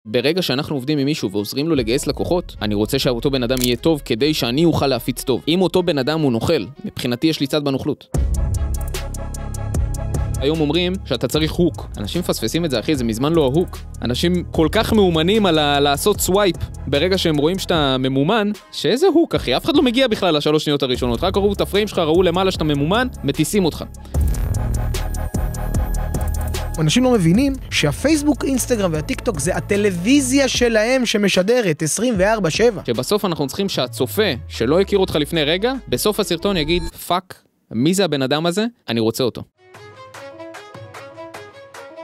ברגע שאנחנו עובדים עם מישהו ועוזרים לו לגייס לקוחות, אני רוצה שאותו בן אדם יהיה טוב כדי שאני אוכל להפיץ טוב. אם אותו בן אדם הוא נוכל, מבחינתי יש לי צד בנוכלות. היום אומרים שאתה צריך הוק. אנשים מפספסים את זה, אחי, זה מזמן לא ההוק. אנשים כל כך מאומנים על לעשות סווייפ ברגע שהם רואים שאתה ממומן, שאיזה הוק, אחי? אף אחד לא מגיע בכלל לשלוש שניות הראשונות. רק ראו את הפריים שלך, ראו למעלה שאתה ממומן, מטיסים אותך. אנשים לא מבינים שהפייסבוק, אינסטגרם והטיקטוק זה הטלוויזיה שלהם שמשדרת 24/7. שבסוף אנחנו צריכים שהצופה שלא הכיר אותך לפני רגע, בסוף הסרטון יגיד, פאק, מי זה הבן אדם הזה? אני רוצה אותו.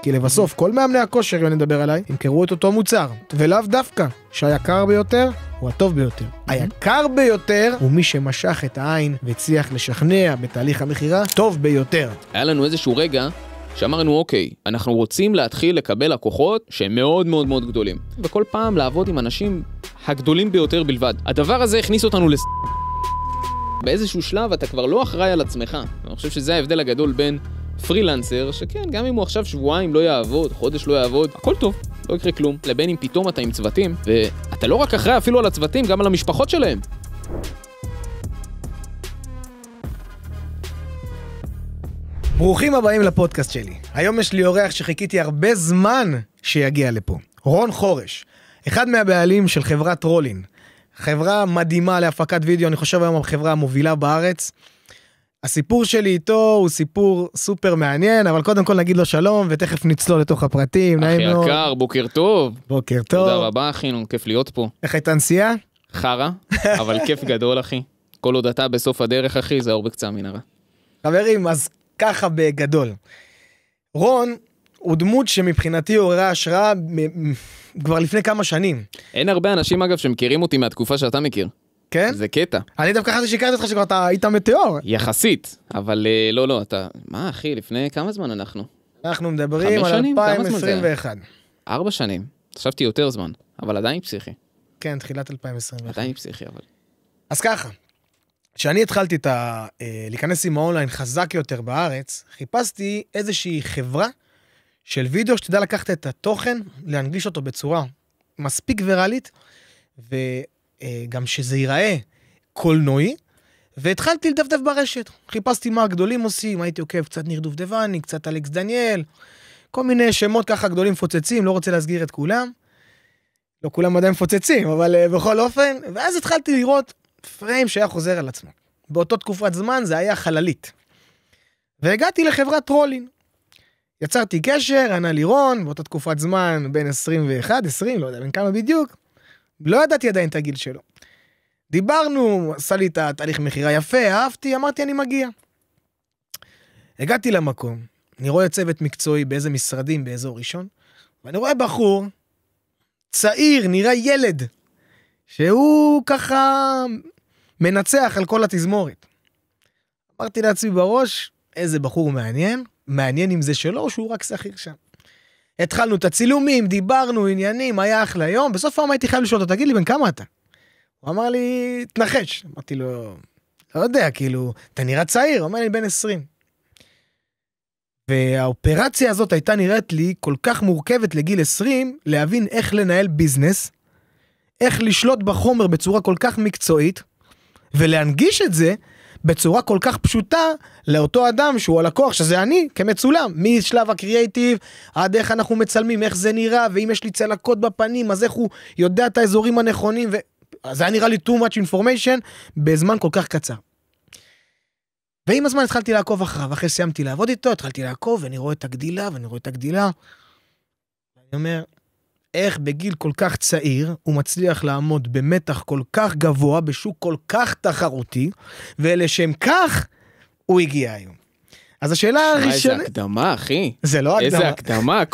כי לבסוף, כל מאמני הכושר, אם נדבר עליי, ימכרו את אותו מוצר, ולאו דווקא שהיקר ביותר הוא הטוב ביותר. היקר ביותר הוא מי שמשך את העין והצליח לשכנע בתהליך המחירה טוב ביותר. היה לנו איזשהו רגע שאמרנו, אוקיי, אנחנו רוצים להתחיל לקבל לקוחות שהם מאוד מאוד מאוד גדולים. וכל פעם לעבוד עם אנשים הגדולים ביותר בלבד. הדבר הזה הכניס אותנו באיזשהו שלב אתה כבר לא אחראי על עצמך. אני חושב שזה ההבדל הגדול בין פרילנסר, שכן, גם אם הוא עכשיו שבועיים לא יעבוד, חודש לא יעבוד, הכל טוב, לא יקרה כלום. לבין אם פתאום אתה עם צוותים, ואתה לא רק אחראי אפילו על הצוותים, גם על המשפחות שלהם. ברוכים הבאים לפודקאסט שלי. היום יש לי אורח שחיכיתי הרבה זמן שיגיע לפה. רון חורש, אחד מהבעלים של חברת רולין. חברה מדהימה להפקת וידאו, אני חושב היום החברה המובילה בארץ. הסיפור שלי איתו הוא סיפור סופר מעניין, אבל קודם כל נגיד לו שלום, ותכף נצלול לתוך הפרטים. אחי יקר, בוקר טוב. בוקר טוב. תודה רבה, אחי, כיף להיות פה. איך הייתה נסיעה? חרה, אבל כיף גדול, אחי. כל עוד אתה בסוף הדרך, אחי, זה אור בקצה המנהרה. חברים, אז ככה בגדול. רון הוא דמות שמבחינתי עוררה השראה כבר לפני כמה שנים. אין הרבה אנשים, אגב, שמכירים אותי מהתקופה שאתה מכיר. כן? זה קטע. אני דווקא חשבתי שהכרתי אותך שכבר אתה היית מטאור. יחסית, אבל לא, אתה... מה, אחי, לפני כמה זמן אנחנו? אנחנו מדברים על 2021. 4 שנים. חשבתי יותר זמן, אבל עדיין פסיכי. כן, תחילת 2021. עדיין פסיכי, אבל... אז ככה, כשאני התחלתי להיכנס עם האונליין חזק יותר בארץ, חיפשתי איזושהי חברה של וידאו שתדע לקחת את התוכן, להנגיש אותו בצורה מספיק ויראלית, וגם שזה ייראה קולנועי, והתחלתי לדפדף ברשת. חיפשתי מה הגדולים עושים, הייתי עוקב קצת ניר דובדבני, קצת אלכס דניאל, כל מיני שמות ככה גדולים מפוצצים, לא רוצה להסגיר את כולם, לא כולם עדיין מפוצצים, אבל בכל אופן, ואז התחלתי לראות פריים שהיה חוזר על עצמו. באותו תקופת זמן זה היה חללית. והגעתי לחברת רולין. יצרתי קשר, ענה לי רון, באותה תקופת זמן בין 21, 20, לא יודע, בין כמה בדיוק. לא ידעתי עדיין את הגיל שלו. דיברנו, עשה לי את התהליך מחירה יפה, אהבתי, אמרתי אני מגיע. הגעתי למקום, אני רואה צוות מקצועי באיזה משרדים באזור ראשון, ואני רואה בחור צעיר, נראה ילד, שהוא ככה מנצח על כל התזמורת. אמרתי לעצמי בראש, איזה בחור מעניין, מעניין אם זה שלו או שהוא רק שכיר שם. התחלנו את הצילומים, דיברנו, עניינים, היה אחלה יום, בסוף פעם הייתי חייב לשאול אותו, תגיד לי בן כמה אתה? הוא אמר לי, תנחש. אמרתי לו, לא יודע, כאילו, אתה נראה צעיר, הוא אמר לי בן 20. והאופרציה הזאת הייתה נראית לי כל כך מורכבת לגיל 20, להבין איך לנהל ביזנס, איך לשלוט בחומר בצורה כל כך מקצועית, ולהנגיש את זה בצורה כל כך פשוטה לאותו אדם שהוא הלקוח, שזה אני, כמצולם, משלב הקריאייטיב, עד איך אנחנו מצלמים, איך זה נראה, ואם יש לי צלקות בפנים, אז איך הוא יודע את האזורים הנכונים, זה היה נראה לי too much information, בזמן כל כך קצר. ועם הזמן התחלתי לעקוב אחריו, אחרי סיימתי לעבוד איתו, התחלתי לעקוב, ואני רואה את הגדילה, ואני אומר, איך בגיל כל כך צעיר, הוא מצליח לעמוד במתח כל כך גבוה, בשוק כל כך תחרותי, ולשם כך, הוא הגיע היום. אז השאלה הראשונה... איזה הקדמה, אחי. זה לא הקדמה. איזה הקדמה,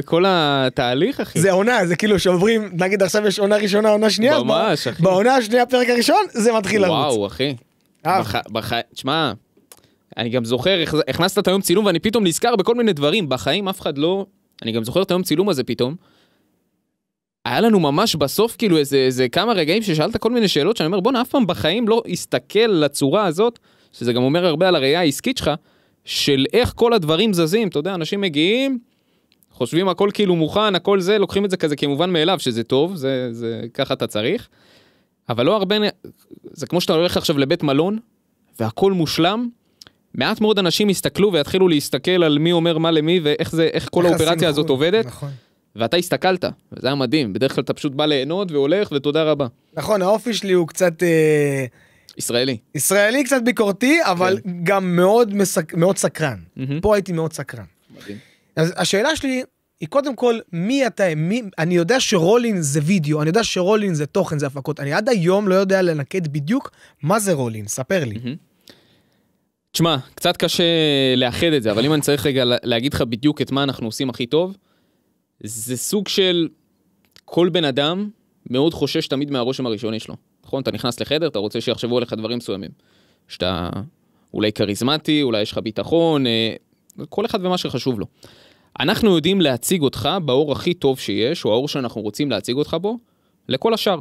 כל התהליך, אחי. זה עונה, זה כאילו שעוברים, נגיד עכשיו יש עונה ראשונה, עונה שנייה. ממש, אחי. בעונה השנייה, פרק הראשון, זה מתחיל לרוץ. וואו, אחי. תשמע, אני גם זוכר, הכנסת את היום צילום, ואני פתאום נזכר בכל מיני דברים, בחיים אף אחד לא... אני גם זוכר את היום צילום הזה פתאום. היה לנו ממש בסוף כאילו איזה כמה רגעים ששאלת כל מיני שאלות, שאני אומר, בוא אף פעם בחיים לא הסתכל לצורה הזאת, שזה גם אומר הרבה על הראייה העסקית שלך, של איך כל הדברים זזים, אתה יודע, אנשים מגיעים, חושבים הכל כאילו מוכן, הכל זה, לוקחים את זה כזה כמובן מאליו, שזה טוב, זה ככה אתה צריך, אבל לא הרבה, זה כמו שאתה הולך עכשיו לבית מלון, והכל מושלם, מעט מאוד אנשים יסתכלו ויתחילו להסתכל על מי אומר מה למי, ואיך כל האופרציה הזאת עובדת, נכון. ואתה הסתכלת, וזה היה מדהים, בדרך כלל אתה פשוט בא ליהנות והולך, ותודה רבה. נכון, האופי שלי הוא קצת... ישראלי. ישראלי קצת ביקורתי, אבל גם מאוד סקרן. פה הייתי מאוד סקרן. מדהים. אז השאלה שלי היא קודם כל, מי אתה, אני יודע שרולין זה וידאו, אני יודע שרולין זה תוכן, זה הפקות, אני עד היום לא יודע לנקד בדיוק מה זה רולין, ספר לי. תשמע, קצת קשה לאחד את זה, אבל אם אני צריך רגע להגיד לך בדיוק את מה אנחנו עושים הכי טוב, זה סוג של כל בן אדם מאוד חושש תמיד מהרושם הראשוני שלו. נכון? אתה נכנס לחדר, אתה רוצה שיחשבו עליך דברים מסוימים. שאתה אולי קריזמטי, אולי יש לך ביטחון, כל אחד ומה שחשוב לו. אנחנו יודעים להציג אותך באור הכי טוב שיש, או האור שאנחנו רוצים להציג אותך בו, לכל השאר.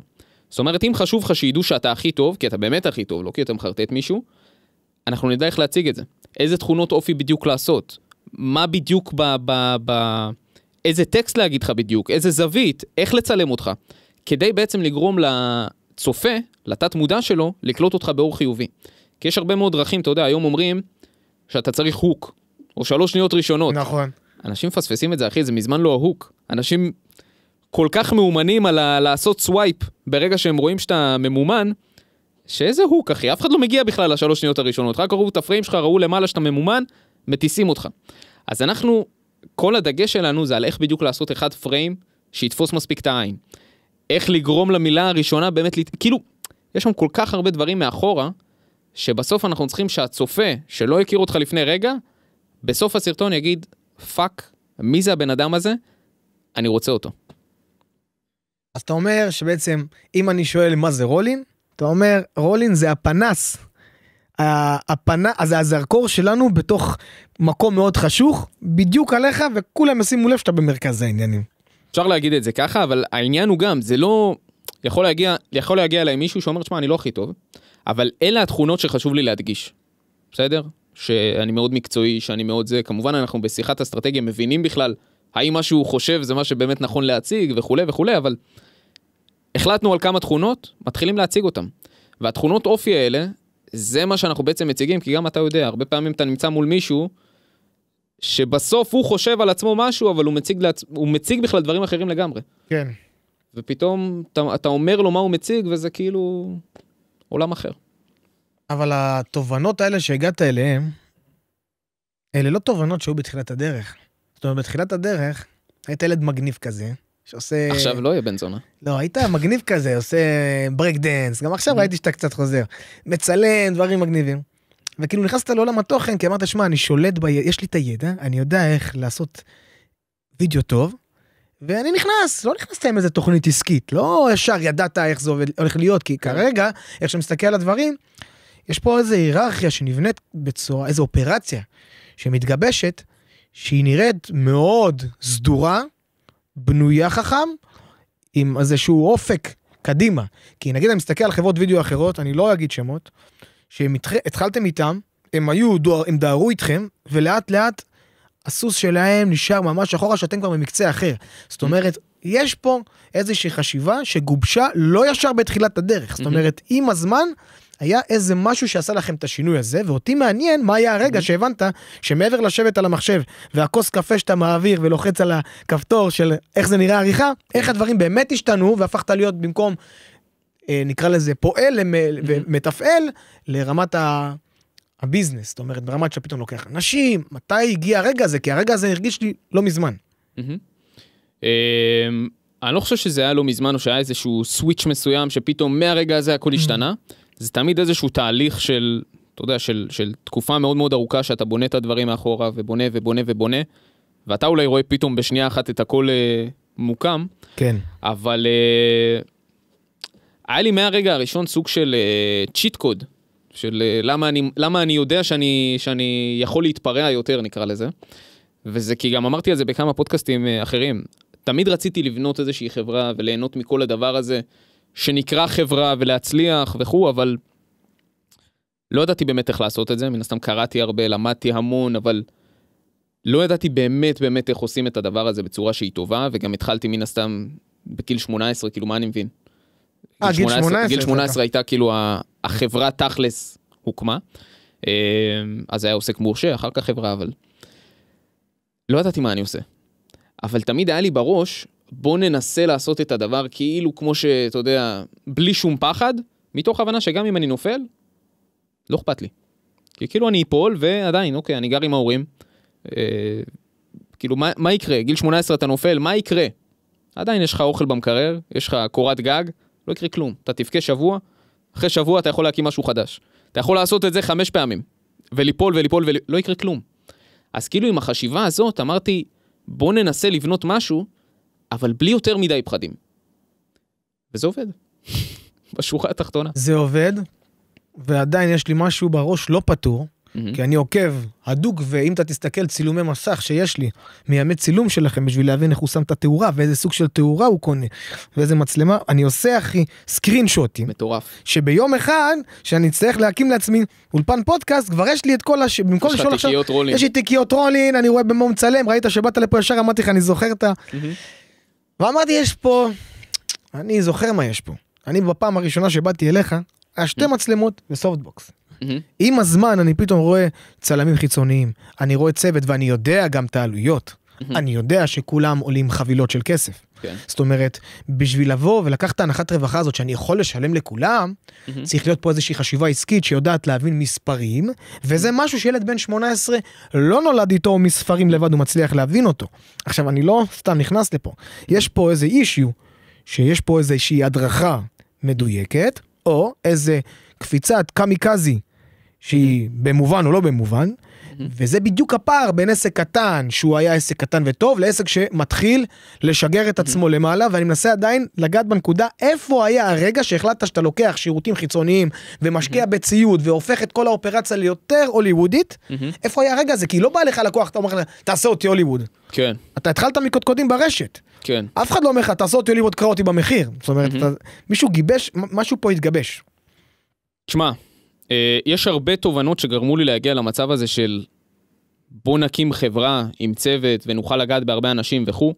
זאת אומרת, אם חשוב לך שידעו שאתה הכי טוב, כי אתה באמת הכי טוב, לא כי אתה מחרטט מישהו, אנחנו נדע איך להציג את זה. איזה תכונות אופי בדיוק לעשות? מה בדיוק איזה טקסט להגיד לך בדיוק? איזה זווית? איך לצלם אותך? כדי בעצם לגרום לצופה, לתת מודע שלו, לקלוט אותך באור חיובי. כי יש הרבה מאוד דרכים, אתה יודע, היום אומרים שאתה צריך הוק, או 3 שניות ראשונות. נכון. אנשים מפספסים את זה, אחי, זה מזמן לא ההוק. אנשים כל כך מאומנים על לעשות סווייפ ברגע שהם רואים שאתה ממומן, שאיזה הוק, אחי? אף אחד לא מגיע בכלל ל3 שניות הראשונות. רק ראו את הפריים שלך, ראו למעלה שאתה ממומן, מטיסים אותך. אז אנחנו, כל הדגש שלנו זה על איך בדיוק לעשות אחד פריים שיתפוס מספיק את העין. איך לגרום למילה הראשונה באמת, כאילו, יש שם כל כך הרבה דברים מאחורה, שבסוף אנחנו צריכים שהצופה, שלא הכיר אותך לפני רגע, בסוף הסרטון יגיד, פאק, מי זה הבן אדם הזה? אני רוצה אותו. אז אתה אומר שבעצם, אם אני שואל מה זה רולין, אתה אומר, רולין זה הפנס, אז זה הזרקור שלנו בתוך מקום מאוד חשוך, בדיוק עליך, וכולם ישימו לב שאתה במרכז העניינים. אפשר להגיד את זה ככה, אבל העניין הוא גם, זה לא, יכול להגיע אליי מישהו שאומר, שמה, אני לא הכי טוב, אבל אלה התכונות שחשוב לי להדגיש. בסדר? שאני מאוד מקצועי, שאני מאוד זה, כמובן אנחנו בשיחת אסטרטגיה מבינים בכלל, האם מה שהוא חושב זה מה שבאמת נכון להציג וכו' וכו', אבל החלטנו על כמה תכונות, מתחילים להציג אותם. והתכונות אופי האלה, זה מה שאנחנו בעצם מציגים, כי גם אתה יודע, הרבה פעמים אתה נמצא מול מישהו, שבסוף הוא חושב על עצמו משהו, אבל הוא מציג בכלל דברים אחרים לגמרי. כן. ופתאום אתה אומר לו מה הוא מציג, וזה כאילו עולם אחר. אבל התובנות האלה שהגעת אליהם, אלה לא תובנות שהיו בתחילת הדרך. זאת אומרת, בתחילת הדרך, היית ילד מגניב כזה, שעושה... עכשיו לא יהיה בן זונה. לא, היית מגניב כזה, עושה ברק דנס, גם עכשיו ראיתי שאתה קצת חוזר. מצלם, דברים מגניבים. וכאילו נכנסת לעולם התוכן, כי אמרת, שמע, אני שולט יש לי את הידע, אני יודע איך לעשות וידאו טוב, ואני נכנס, לא נכנסת עם איזה תוכנית עסקית, לא ישר ידעת איך זה הולך להיות, כי כרגע, איך שמסתכל על הדברים, יש פה איזו היררכיה שנבנית בצורה, איזו אופרציה שמתגבשת, שהיא נראית מאוד סדורה, בנויה חכם, עם איזשהו אופק קדימה. כי נגיד אני מסתכל על חברות וידאו אחרות, אני לא אגיד שמות, שהתחלתם איתם, הם דהרו איתכם, ולאט לאט הסוס שלהם נשאר ממש אחורה, שאתם כבר במקצה אחר. זאת אומרת, יש פה איזושהי חשיבה שגובשה לא ישר בתחילת הדרך. זאת אומרת, עם הזמן, היה איזה משהו שעשה לכם את השינוי הזה, ואותי מעניין מה היה הרגע שהבנת שמעבר לשבת על המחשב, והכוס קפה שאתה מעביר ולוחץ על הכפתור של איך זה נראה עריכה, איך הדברים באמת השתנו, והפכת להיות במקום, נקרא לזה פועל ומתפעל, לרמת הביזנס, זאת אומרת, ברמת שפתאום לוקח אנשים, מתי הגיע הרגע הזה? כי הרגע הזה הרגיש לי לא מזמן. אני לא חושב שזה היה לא מזמן, או שהיה איזשהו סוויץ' מסוים, שפתאום מהרגע הזה הכל השתנה. זה תמיד איזשהו תהליך של, אתה יודע, של תקופה מאוד מאוד ארוכה, שאתה בונה את הדברים מאחורה, ובונה ובונה ובונה, ואתה אולי רואה פתאום בשנייה אחת את הכל מוקם. כן. אבל היה לי מהרגע הראשון סוג של צ'יט קוד, של למה אני יודע שאני יכול להתפרע יותר, נקרא לזה. וזה כי גם אמרתי על זה בכמה פודקאסטים אחרים. תמיד רציתי לבנות איזושהי חברה וליהנות מכל הדבר הזה, שנקרא חברה ולהצליח וכו', אבל לא ידעתי באמת איך לעשות את זה, מן הסתם קראתי הרבה, למדתי המון, אבל לא ידעתי באמת איך עושים את הדבר הזה בצורה שהיא טובה, וגם התחלתי מן הסתם בגיל 18, כאילו מה אני מבין? גיל 18? גיל 18 הייתה כאילו החברה תכלס הוקמה, אז היה עוסק מורשה, אחר כך חברה, אבל לא ידעתי מה אני עושה. אבל תמיד היה לי בראש, בוא ננסה לעשות את הדבר כאילו כמו שאתה יודע, בלי שום פחד, מתוך הבנה שגם אם אני נופל, לא אכפת לי. כי כאילו אני אפול ועדיין, אוקיי, אני גר עם ההורים, כאילו מה יקרה? גיל 18 אתה נופל, מה יקרה? עדיין יש לך אוכל במקרר, יש לך קורת גג, לא יקרה כלום. אתה תבכה שבוע, אחרי שבוע אתה יכול להקים משהו חדש. אתה יכול לעשות את זה 5 פעמים, וליפול, לא יקרה כלום. אז כאילו עם החשיבה הזאת אמרתי, בוא ננסה לבנות משהו, אבל בלי יותר מדי פחדים. וזה עובד. בשורה התחתונה. זה עובד, ועדיין יש לי משהו בראש לא פתור, כי אני עוקב הדוק, ואם אתה תסתכל צילומי מסך שיש לי, מימי צילום שלכם, בשביל להבין איך הוא שם את התאורה, ואיזה סוג של תאורה הוא קונה, ואיזה מצלמה, אני עושה אחי סקרין שוטים. מטורף. שביום אחד, שאני אצטרך להקים לעצמי אולפן פודקאסט, כבר יש לי את כל במקום לשאול עכשיו, יש לי תיקיות רולין, אני רואה במה מצלם, ראית שבאת לפה ישר, אמרתי לך, אני זוכר את ה... ואמרתי, יש פה, אני זוכר מה יש פה. אני בפעם הראשונה שבאתי אליך, היה 2 מצלמות וסופטבוקס. עם הזמן אני פתאום רואה צלמים חיצוניים, אני רואה צוות ואני יודע גם את העלויות. אני יודע שכולם עולים חבילות של כסף. זאת אומרת, בשביל לבוא ולקח את ההנחת רווחה הזאת שאני יכול לשלם לכולם, צריך להיות פה איזושהי חשיבה עסקית שיודעת להבין מספרים, וזה משהו שילד בן 18 לא נולד איתו מספרים לבד, הוא מצליח להבין אותו. עכשיו, אני לא סתם נכנס לפה. יש פה איזה אישיו, שיש פה איזושהי הדרכה מדויקת, או איזה קפיצת קמיקזי, שהיא במובן או לא במובן, וזה בדיוק הפער בין עסק קטן, שהוא היה עסק קטן וטוב, לעסק שמתחיל לשגר את עצמו למעלה, ואני מנסה עדיין לגעת בנקודה, איפה היה הרגע שהחלטת שאתה לוקח שירותים חיצוניים, ומשקיע בציוד, והופך את כל האופרציה ליותר הוליוודית, איפה היה הרגע הזה? כי לא בא לך לקוח, אתה אומר, תעשה אותי הוליווד. כן. אתה התחלת מקודקודים ברשת. כן. אף אחד לא אומר לך, תעשה אותי הוליווד, קרא אותי במחיר. זאת אומרת, מישהו גיבש, משהו פה התגבש. תשמע, יש הרבה תובנות שגרמו לי להגיע למצב הזה של בוא נקים חברה עם צוות ונוכל לגעת בהרבה אנשים וכו',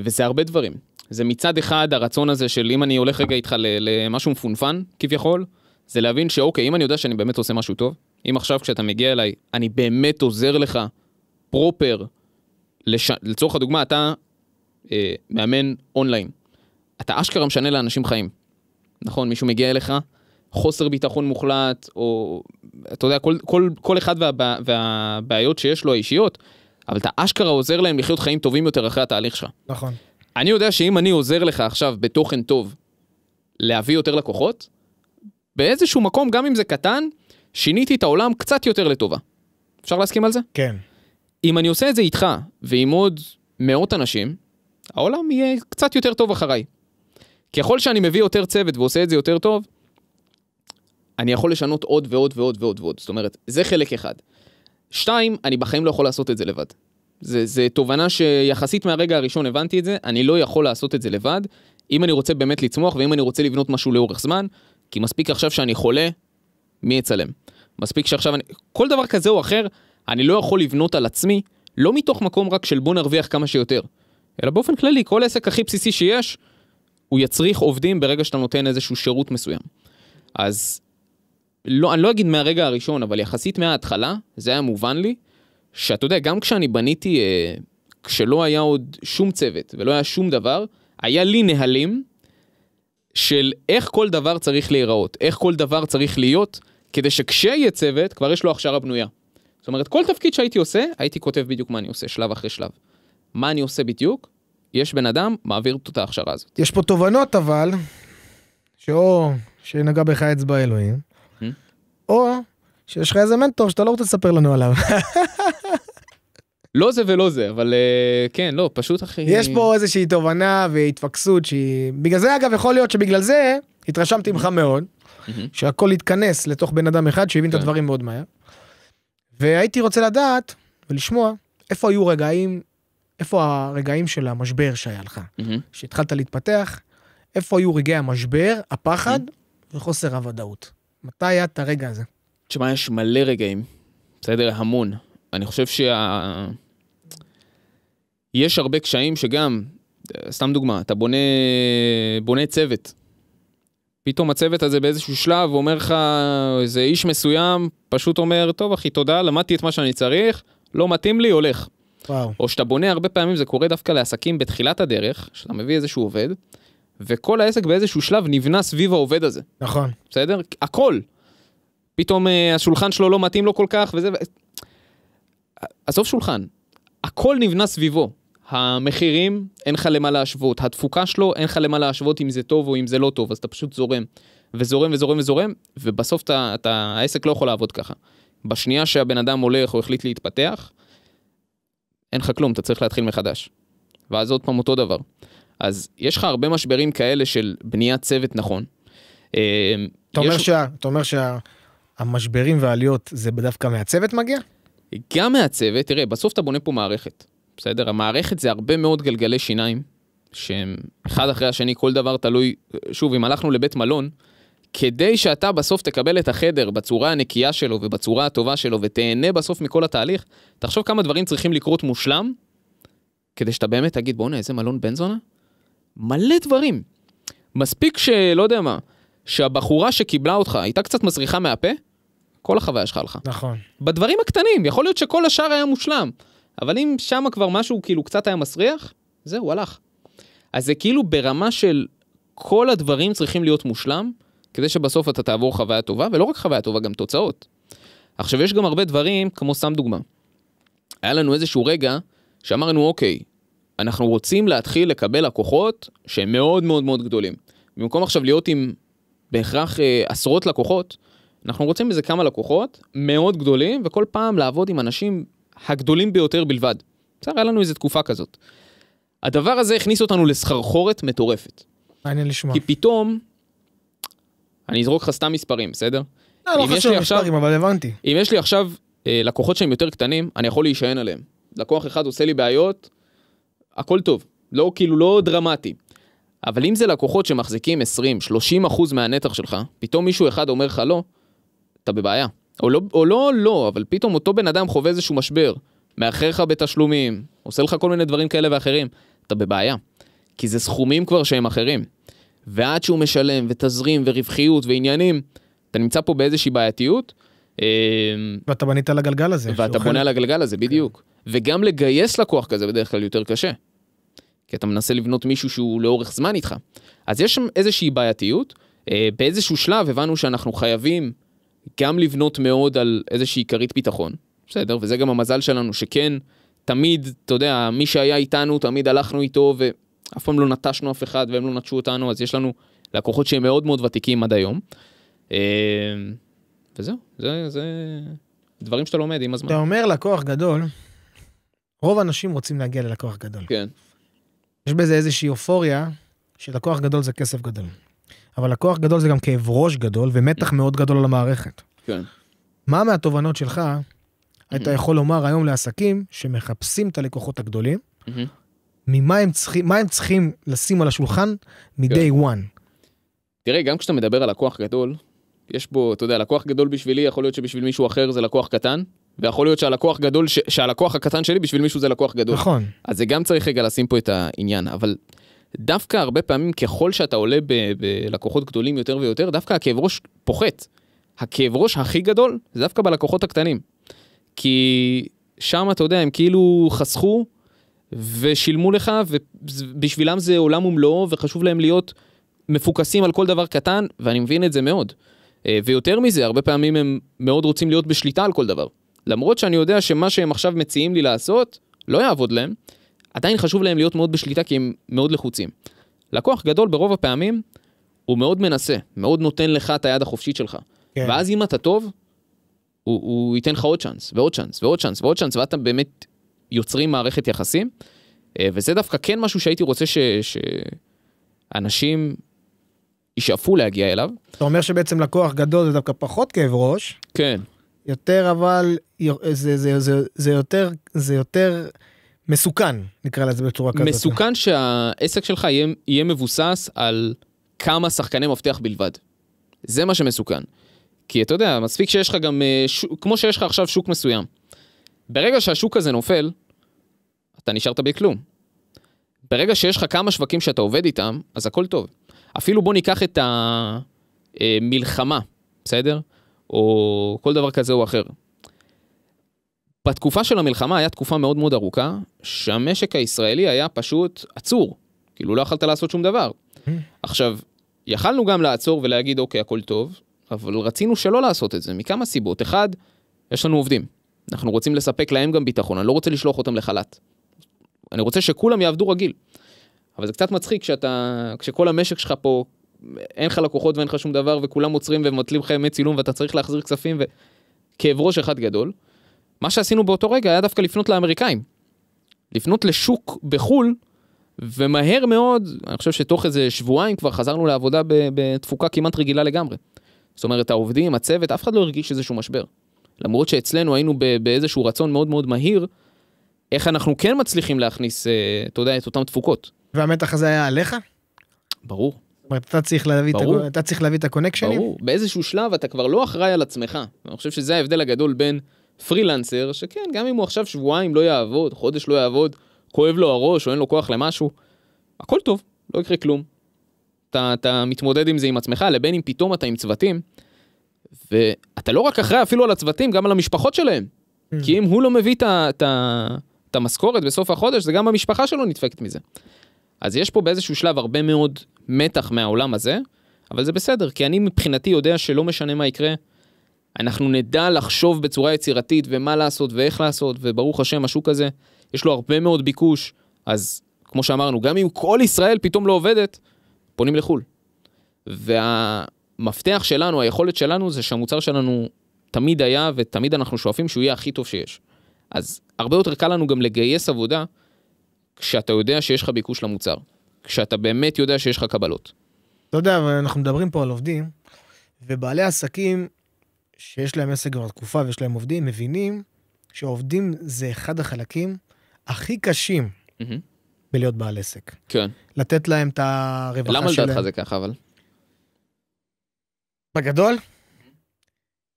וזה הרבה דברים. זה מצד אחד הרצון הזה של אם אני הולך רגע איתך למשהו מפונפן כביכול, זה להבין שאוקיי, אם אני יודע שאני באמת עושה משהו טוב, אם עכשיו כשאתה מגיע אליי, אני באמת עוזר לך פרופר, לצורך הדוגמה, אתה מאמן אונליין, אתה אשכרה משנה לאנשים חיים. נכון, מישהו מגיע אליך, חוסר ביטחון מוחלט, או אתה יודע, כל אחד והבעיות שיש לו האישיות, אבל אתה אשכרה עוזר להם לחיות חיים טובים יותר אחרי התהליך שלך. נכון. אני יודע שאם אני עוזר לך עכשיו בתוכן טוב, להביא יותר לקוחות, באיזשהו מקום, גם אם זה קטן, שיניתי את העולם קצת יותר לטובה. אפשר להסכים על זה? כן. אם אני עושה את זה איתך, ועם עוד מאות אנשים, העולם יהיה קצת יותר טוב אחריי. ככל שאני מביא יותר צוות ועושה את זה יותר טוב, אני יכול לשנות עוד ועוד ועוד ועוד ועוד. זאת אומרת, זה חלק אחד. 2, אני בחיים לא יכול לעשות את זה לבד. זה תובנה שיחסית מהרגע הראשון הבנתי את זה, אני לא יכול לעשות את זה לבד, אם אני רוצה באמת לצמוח, ואם אני רוצה לבנות משהו לאורך זמן, כי מספיק עכשיו שאני חולה, מי יצלם? מספיק שעכשיו כל דבר כזה או אחר, אני לא יכול לבנות על עצמי, לא מתוך מקום רק של בוא נרוויח כמה שיותר, אלא באופן כללי, כל עסק הכי בסיסי שיש, הוא יצריך עובדים ברגע שאתה נותן איזשהו שירות מסוים. אז לא, אני לא אגיד מהרגע הראשון, אבל יחסית מההתחלה, זה היה מובן לי, שאתה יודע, גם כשאני בניתי, כשלא היה עוד שום צוות, ולא היה שום דבר, היה לי נהלים, של איך כל דבר צריך להיראות, איך כל דבר צריך להיות, כדי שכשיהיה צוות, כבר יש לו הכשרה בנויה. זאת אומרת, כל תפקיד שהייתי עושה, הייתי כותב בדיוק מה אני עושה, שלב אחרי שלב. מה אני עושה בדיוק? יש בן אדם, מעביר את ההכשרה הזאת. יש פה תובנות אבל, שאו שנגע בך אצבע אלוהים, או שיש לך איזה מנטור שאתה לא רוצה לספר לנו עליו. לא זה ולא זה, אבל כן, לא, פשוט אחי. יש פה איזושהי תובנה והתפקסות שהיא, בגלל זה אגב יכול להיות שבגלל זה התרשמתי ממך מאוד, שהכל יתכנס לתוך בן אדם אחד שהבין את הדברים מאוד מהר. והייתי רוצה לדעת ולשמוע איפה היו רגעים, איפה הרגעים של המשבר שהיה לך, שהתחלת להתפתח, איפה היו רגעי המשבר, הפחד וחוסר הוודאות. מתי היה את הרגע הזה? תשמע, יש מלא רגעים, בסדר, המון. אני חושב יש הרבה קשיים שגם, סתם דוגמה, אתה בונה צוות. פתאום הצוות הזה באיזשהו שלב אומר לך, איזה איש מסוים, פשוט אומר, טוב אחי, תודה, למדתי את מה שאני צריך, לא מתאים לי, הולך. וואו. או שאתה בונה הרבה פעמים, זה קורה דווקא לעסקים בתחילת הדרך, שאתה מביא איזשהו עובד, וכל העסק באיזשהו שלב נבנה סביב העובד הזה. נכון. בסדר? הכל. פתאום השולחן שלו לא מתאים לו כל כך, וזה... עזוב שולחן. הכל נבנה סביבו. המחירים, אין לך למה להשוות. התפוקה שלו, אין לך למה להשוות אם זה טוב או אם זה לא טוב. אז אתה פשוט זורם. וזורם וזורם וזורם, ובסוף העסק לא יכול לעבוד ככה. בשנייה שהבן אדם הולך או החליט להתפתח, אין לך כלום, אתה צריך להתחיל מחדש. ואז עוד פעם אותו דבר. אז יש לך הרבה משברים כאלה של בניית צוות נכון. אתה אומר שהמשברים והעליות זה בדווקא מהצוות מגיע? גם מהצוות, תראה, בסוף אתה בונה פה מערכת. בסדר? המערכת זה הרבה מאוד גלגלי שיניים, שהם אחד אחרי השני, כל דבר תלוי, שוב, אם הלכנו לבית מלון, כדי שאתה בסוף תקבל את החדר בצורה הנקייה שלו ובצורה הטובה שלו, ותהנה בסוף מכל התהליך, תחשוב כמה דברים צריכים לקרות מושלם, כדי שאתה באמת תגיד, בוא'נה, איזה מלון בן זונה? מלא דברים. מספיק שלא יודע מה, שהבחורה שקיבלה אותך הייתה קצת מסריחה מהפה, כל החוויה שלך הלכה. נכון. בדברים הקטנים, יכול להיות שכל השאר היה מושלם, אבל אם שם כבר משהו כאילו קצת היה מסריח, זהו, הלך. אז זה כאילו ברמה של כל הדברים צריכים להיות מושלם, כדי שבסוף אתה תעבור חוויה טובה, ולא רק חוויה טובה, גם תוצאות. עכשיו, יש גם הרבה דברים, כמו סתם דוגמה. היה לנו איזשהו רגע שאמרנו, אוקיי, אנחנו רוצים להתחיל לקבל לקוחות שהם מאוד מאוד מאוד גדולים. במקום עכשיו להיות עם בהכרח עשרות לקוחות, אנחנו רוצים איזה כמה לקוחות מאוד גדולים, וכל פעם לעבוד עם אנשים הגדולים ביותר בלבד. בסדר, היה לנו איזו תקופה כזאת. הדבר הזה הכניס אותנו לסחרחורת מטורפת. מעניין לשמוע. כי פתאום, אני אזרוק לך סתם מספרים, בסדר? לא חשוב מספרים, אבל הבנתי. אם יש לי עכשיו לקוחות שהם יותר קטנים, אני יכול להישען עליהם. לקוח אחד עושה לי בעיות, הכל טוב. לא, כאילו לא דרמטי. אבל אם זה לקוחות שמחזיקים 20-30% מהנתח שלך, פתאום מישהו אחד אומר לך לא, אתה בבעיה. או לא, אבל פתאום אותו בן אדם חווה איזשהו משבר, מאחר לך בתשלומים, עושה לך כל מיני דברים כאלה ואחרים, אתה בבעיה. כי זה סכומים כבר שהם אחרים. ועד שהוא משלם ותזרים ורווחיות ועניינים, אתה נמצא פה באיזושהי בעייתיות. ואתה בנית על הגלגל הזה. ואתה בונה על הגלגל הזה, בדיוק. וגם לגייס לקוח כזה בדרך כלל יותר קשה. כי אתה מנסה לבנות מישהו שהוא לאורך זמן איתך. אז יש שם איזושהי בעייתיות. באיזשהו שלב הבנו שאנחנו חייבים גם לבנות מאוד על איזושהי עיקרית ביטחון. בסדר, וזה גם המזל שלנו שכן, תמיד, אתה יודע, מי שהיה איתנו, תמיד הלכנו איתו, ואף פעם לא נטשנו אף אחד, והם לא נטשו אותנו, אז יש לנו לקוחות שהם מאוד מאוד ותיקים עד היום. וזהו, זה דברים שאתה לומד עם הזמן. אתה אומר לקוח גדול, רוב האנשים רוצים להגיע ללקוח גדול. כן. יש בזה איזושהי אופוריה, שלקוח גדול זה כסף גדול. אבל לקוח גדול זה גם כאב ראש גדול, ומתח מאוד גדול על המערכת. כן. מה מהתובנות שלך, אתה יכול לומר היום לעסקים, שמחפשים את הלקוחות הגדולים, מה הם צריכים לשים על השולחן מ-day one? תראה, גם כשאתה מדבר על לקוח גדול, יש בו, אתה יודע, לקוח גדול בשבילי, יכול להיות שבשביל מישהו אחר זה לקוח קטן, ויכול להיות שהלקוח הקטן שלי בשביל מישהו זה לקוח גדול. נכון. אז זה גם צריך רגע לשים פה את העניין, אבל דווקא הרבה פעמים ככל שאתה עולה בלקוחות גדולים יותר ויותר, דווקא הכאב ראש פוחת. הכאב ראש הכי גדול זה דווקא בלקוחות הקטנים. כי שם אתה יודע, הם כאילו חסכו ושילמו לך, ובשבילם זה עולם ומלואו, וחשוב להם להיות מפוקסים על כל דבר קטן, ואני מבין את זה מאוד. ויותר מזה, הרבה פעמים הם מאוד רוצים להיות בשליטה על כל דבר. למרות שאני יודע שמה שהם עכשיו מציעים לי לעשות, לא יעבוד להם, עדיין חשוב להם להיות מאוד בשליטה, כי הם מאוד לחוצים. לקוח גדול ברוב הפעמים, הוא מאוד מנסה, מאוד נותן לך את היד החופשית שלך. כן. ואז אם אתה טוב, הוא ייתן לך עוד צ'אנס, ועוד צ'אנס, ועוד צ'אנס, ועוד צ'אנס, ואתה באמת יוצרים מערכת יחסים, וזה דווקא כן משהו שהייתי רוצה שאנשים ישאפו להגיע אליו. אתה אומר שבעצם לקוח גדול זה דווקא פחות כאב ראש. כן. יותר, אבל זה יותר מסוכן, נקרא לזה בצורה כזאת. מסוכן שהעסק שלך יהיה מבוסס על כמה שחקני מפתח בלבד. זה מה שמסוכן. כי אתה יודע, מספיק שיש לך גם, כמו שיש לך עכשיו שוק מסוים. ברגע שהשוק הזה נופל, אתה נשארת בכלום. ברגע שיש לך כמה שווקים שאתה עובד איתם, אז הכל טוב. אפילו בוא ניקח את המלחמה, בסדר? או כל דבר כזה או אחר. בתקופה של המלחמה היה תקופה מאוד מאוד ארוכה, שהמשק הישראלי היה פשוט עצור. כאילו לא יכלת לעשות שום דבר. עכשיו, יכלנו גם לעצור ולהגיד, אוקיי, הכל טוב, אבל רצינו שלא לעשות את זה, מכמה סיבות. אחד, יש לנו עובדים. אנחנו רוצים לספק להם גם ביטחון, אני לא רוצה לשלוח אותם לחל"ת. אני רוצה שכולם יעבדו רגיל. אבל זה קצת מצחיק כשכל המשק שלך פה, אין לך לקוחות ואין לך שום דבר, וכולם עוצרים ומטלים לך ימי צילום, ואתה צריך להחזיר כספים, וכאב ראש אחד גדול. מה שעשינו באותו רגע היה דווקא לפנות לאמריקאים. לפנות לשוק בחול, ומהר מאוד, אני חושב שתוך איזה שבועיים כבר חזרנו לעבודה בתפוקה כמעט רגילה לגמרי. זאת אומרת, העובדים, הצוות, אף אחד לא הרגיש איזשהו משבר. למרות שאצלנו היינו באיזשהו רצון מאוד מאוד מהיר, איך אנחנו כן מצליחים להכניס, אתה יודע, את אותם תפוקות. והמתח הזה היה עליך? ברור. זאת אומרת, אתה צריך להביא את הקונקשנים? ברור. באיזשהו שלב אתה כבר לא אחראי על עצמך. אני חושב שזה ההבדל הגדול בין פרילנסר, שכן, גם אם הוא עכשיו שבועיים לא יעבוד, חודש לא יעבוד, כואב לו הראש או אין לו כוח למשהו, הכל טוב, לא יקרה כלום. אתה מתמודד עם זה עם עצמך, לבין אם פתאום אתה עם צוותים, ואתה לא רק אחראי אפילו על הצוותים, גם על המשפחות שלהם. כי אם הוא לא מביא את המשכורת בסוף החודש, זה גם המשפחה שלו נדפקת מזה. אז יש פה באיזשהו שלב הרבה מאוד מתח מהעולם הזה, אבל זה בסדר, כי אני מבחינתי יודע שלא משנה מה יקרה, אנחנו נדע לחשוב בצורה יצירתית ומה לעשות ואיך לעשות, וברוך השם, השוק הזה, יש לו הרבה מאוד ביקוש, אז כמו שאמרנו, גם אם כל ישראל פתאום לא עובדת, פונים לחול. והמפתח שלנו, היכולת שלנו, זה שהמוצר שלנו תמיד היה, ותמיד אנחנו שואפים שהוא יהיה הכי טוב שיש. אז הרבה יותר קל לנו גם לגייס עבודה, כשאתה יודע שיש לך ביקוש למוצר. כשאתה באמת יודע שיש לך קבלות. אתה יודע, אנחנו מדברים פה על עובדים, ובעלי עסקים שיש להם עסק כבר תקופה ויש להם עובדים, מבינים שעובדים זה אחד החלקים הכי קשים בלהיות בעל עסק. כן. לתת להם את הרווחה שלהם. למה לדעתך זה ככה, אבל? בגדול?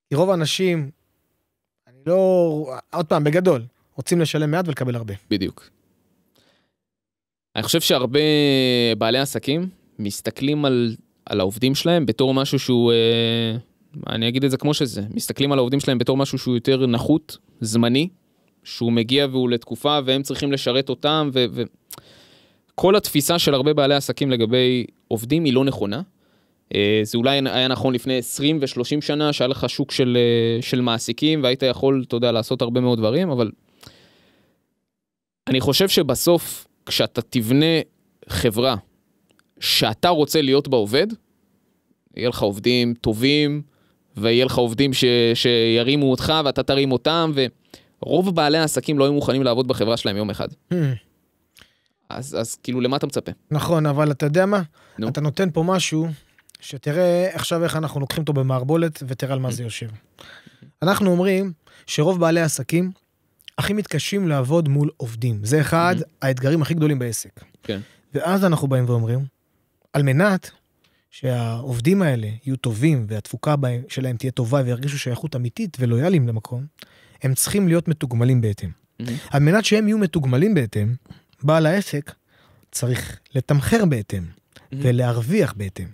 כי רוב האנשים, אני לא, עוד פעם, בגדול, רוצים לשלם מעט ולקבל הרבה. בדיוק. אני חושב שהרבה בעלי עסקים מסתכלים על העובדים שלהם בתור משהו שהוא, אני אגיד את זה כמו שזה, מסתכלים על העובדים שלהם בתור משהו שהוא יותר נחות, זמני, שהוא מגיע והוא לתקופה והם צריכים לשרת אותם, וכל התפיסה של הרבה בעלי עסקים לגבי עובדים היא לא נכונה. זה אולי היה נכון לפני 20 ו-30 שנה, שהיה לך שוק של מעסיקים, והיית יכול, אתה יודע, לעשות הרבה מאוד דברים, אבל אני חושב שבסוף, כשאתה תבנה חברה שאתה רוצה להיות בעובד, יהיה לך עובדים טובים, ויהיה לך עובדים שירימו אותך, ואתה תרים אותם, ורוב בעלי העסקים לא היו מוכנים לעבוד בחברה שלהם יום אחד. אז כאילו, למה אתה מצפה? נכון, אבל אתה יודע מה? אתה נותן פה משהו, שתראה עכשיו איך אנחנו לוקחים אותו במערבולת, ותראה על מה זה יושב. אנחנו אומרים שרוב בעלי העסקים הכי מתקשים לעבוד מול עובדים. זה אחד האתגרים הכי גדולים בעסק. כן. ואז אנחנו באים ואומרים, על מנת שהעובדים האלה יהיו טובים, והתפוקה שלהם תהיה טובה, וירגישו שייכות אמיתית ולויאליים למקום, הם צריכים להיות מתוגמלים בהתאם. על מנת שהם יהיו מתוגמלים בהתאם, בעל העסק צריך לתמחר בהתאם, ולהרוויח בהתאם.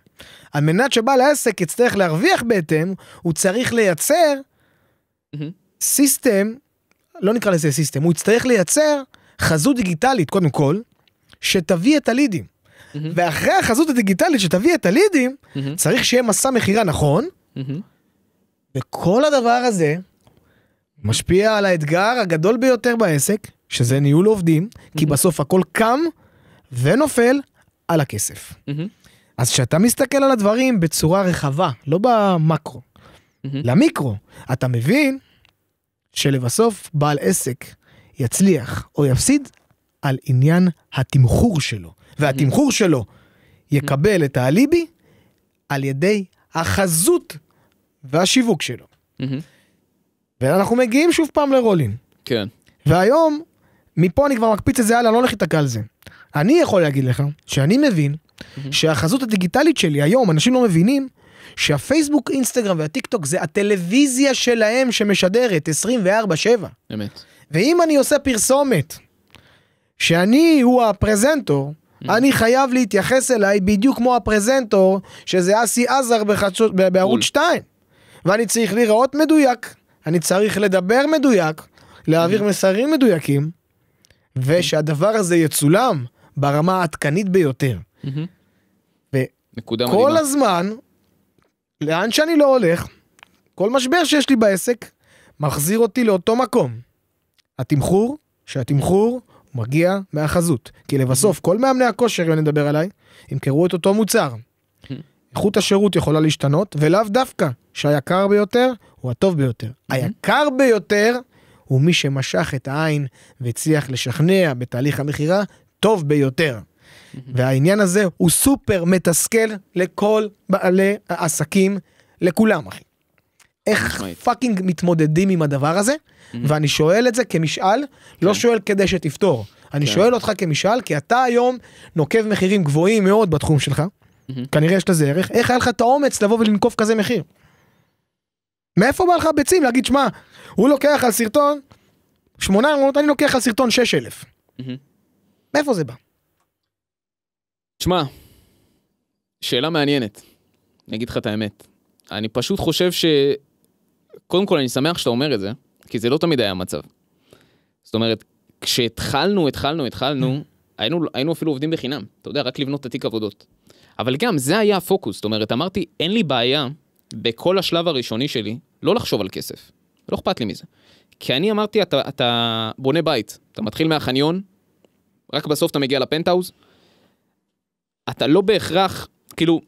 על מנת שבעל העסק יצטרך להרוויח בהתאם, הוא צריך לייצר סיסטם, לא נקרא לזה סיסטם, הוא יצטרך לייצר חזות דיגיטלית, קודם כל, שתביא את הלידים. ואחרי החזות הדיגיטלית שתביא את הלידים, צריך שיהיה מסע מחירה נכון, וכל הדבר הזה משפיע על האתגר הגדול ביותר בעסק, שזה ניהול עובדים, כי בסוף הכל קם ונופל על הכסף. אז כשאתה מסתכל על הדברים בצורה רחבה, לא במקרו, למיקרו, אתה מבין שלבסוף בעל עסק יצליח או יפסיד על עניין התמחור שלו, והתמחור שלו יקבל את האליבי על ידי החזות והשיווק שלו. ואנחנו מגיעים שוב פעם לרולין. כן. והיום, מפה אני כבר מקפיץ את זה, אני לא הולך להתעקל על זה. אני יכול להגיד לך שאני מבין שהחזות הדיגיטלית שלי היום, אנשים לא מבינים שהפייסבוק, אינסטגרם והטיקטוק זה הטלוויזיה שלהם שמשדרת 24/7. אמת. ואם אני עושה פרסומת שאני הוא הפרזנטור, אני חייב להתייחס אליי בדיוק כמו הפרזנטור, שזה אסי עזר בערוץ 2. ואני צריך לראות מדויק, אני צריך לדבר מדויק, להעביר מסרים מדויקים, ושהדבר הזה יצולם ברמה העדכנית ביותר. וכל הזמן, לאן שאני לא הולך, כל משבר שיש לי בעסק, מחזיר אותי לאותו מקום. התמחור, שהתמחור מגיע מהחזות. כי לבסוף, כל מאמני הכושר, אם נדבר עליי, ימכרו את אותו מוצר. איכות השירות יכולה להשתנות, ולאו דווקא שהיקר ביותר הוא הטוב ביותר. היקר ביותר הוא מי שמשך את העין והצליח לשכנע בתהליך המחירה טוב ביותר. והעניין הזה הוא סופר מתסכל לכל בעלי העסקים, לכולם, אחי. איך פאקינג מתמודדים עם הדבר הזה? ואני שואל את זה כמשאל, לא שואל כדי שתפתור. אני שואל אותך כמשאל, כי אתה היום נוקב מחירים גבוהים מאוד בתחום שלך, כנראה יש לזה ערך, איך היה לך את האומץ לבוא ולנקוף כזה מחיר? מאיפה בא לך ביצים להגיד, שמה, הוא לוקח על סרטון 800, אני לוקח על סרטון 6,000. מאיפה זה בא? תשמע, שאלה מעניינת. אני אגיד לך את האמת. אני פשוט חושב קודם כל אני שמח שאתה אומר את זה, כי זה לא תמיד היה המצב. זאת אומרת, כשהתחלנו, היינו אפילו עובדים בחינם. אתה יודע, רק לבנות את התיק עבודות. אבל גם זה היה הפוקוס. זאת אומרת, אמרתי, אין לי בעיה בכל השלב הראשוני שלי, לא לחשוב על כסף. לא אכפת לי מזה. כי אני אמרתי, אתה בונה בית. אתה מתחיל מהחניון, רק בסוף אתה מגיע לפנטהאוז. אתה לא בהכרח, כאילו,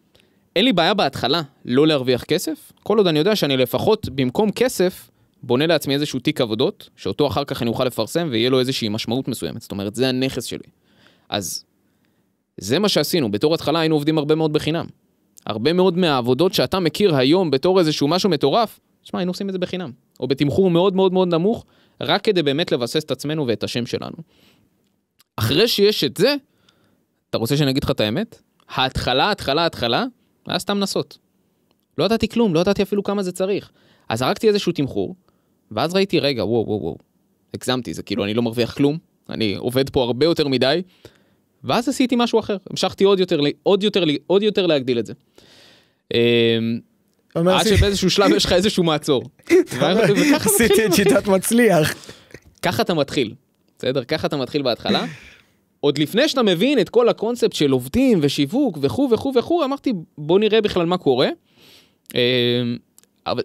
אין לי בעיה בהתחלה לא להרוויח כסף. כל עוד אני יודע שאני לפחות במקום כסף, בונה לעצמי איזשהו תיק עבודות, שאותו אחר כך אני אוכל לפרסם, ויהיה לו איזושהי משמעות מסוימת. זאת אומרת, זה הנכס שלי. אז זה מה שעשינו. בתור התחלה היינו עובדים הרבה מאוד בחינם. הרבה מאוד מהעבודות שאתה מכיר היום בתור איזשהו משהו מטורף, תשמע, היינו עושים את זה בחינם. או בתמחור מאוד מאוד מאוד נמוך, רק כדי באמת לבסס את עצמנו ואת השם שלנו. אחרי שיש את זה, אתה רוצה שאני אגיד לך את האמת? ההתחלה, היה סתם נסות. לא ידעתי כלום, לא ידעתי אפילו כמה זה צריך. אז זרקתי איזשהו תמחור, ואז ראיתי, רגע, וואו, הגזמתי, זה כאילו אני לא מרוויח כלום, אני עובד פה הרבה יותר מדי, ואז עשיתי משהו אחר, המשכתי עוד יותר להגדיל את זה. עד שבאיזשהו שלב יש לך איזשהו מעצור. עשיתי את שיטת מצליח. ככה אתה מתחיל, בסדר? ככה אתה מתחיל בהתחלה. עוד לפני שאתה מבין את כל הקונספט של עובדים ושיווק וכו', אמרתי, בוא נראה בכלל מה קורה.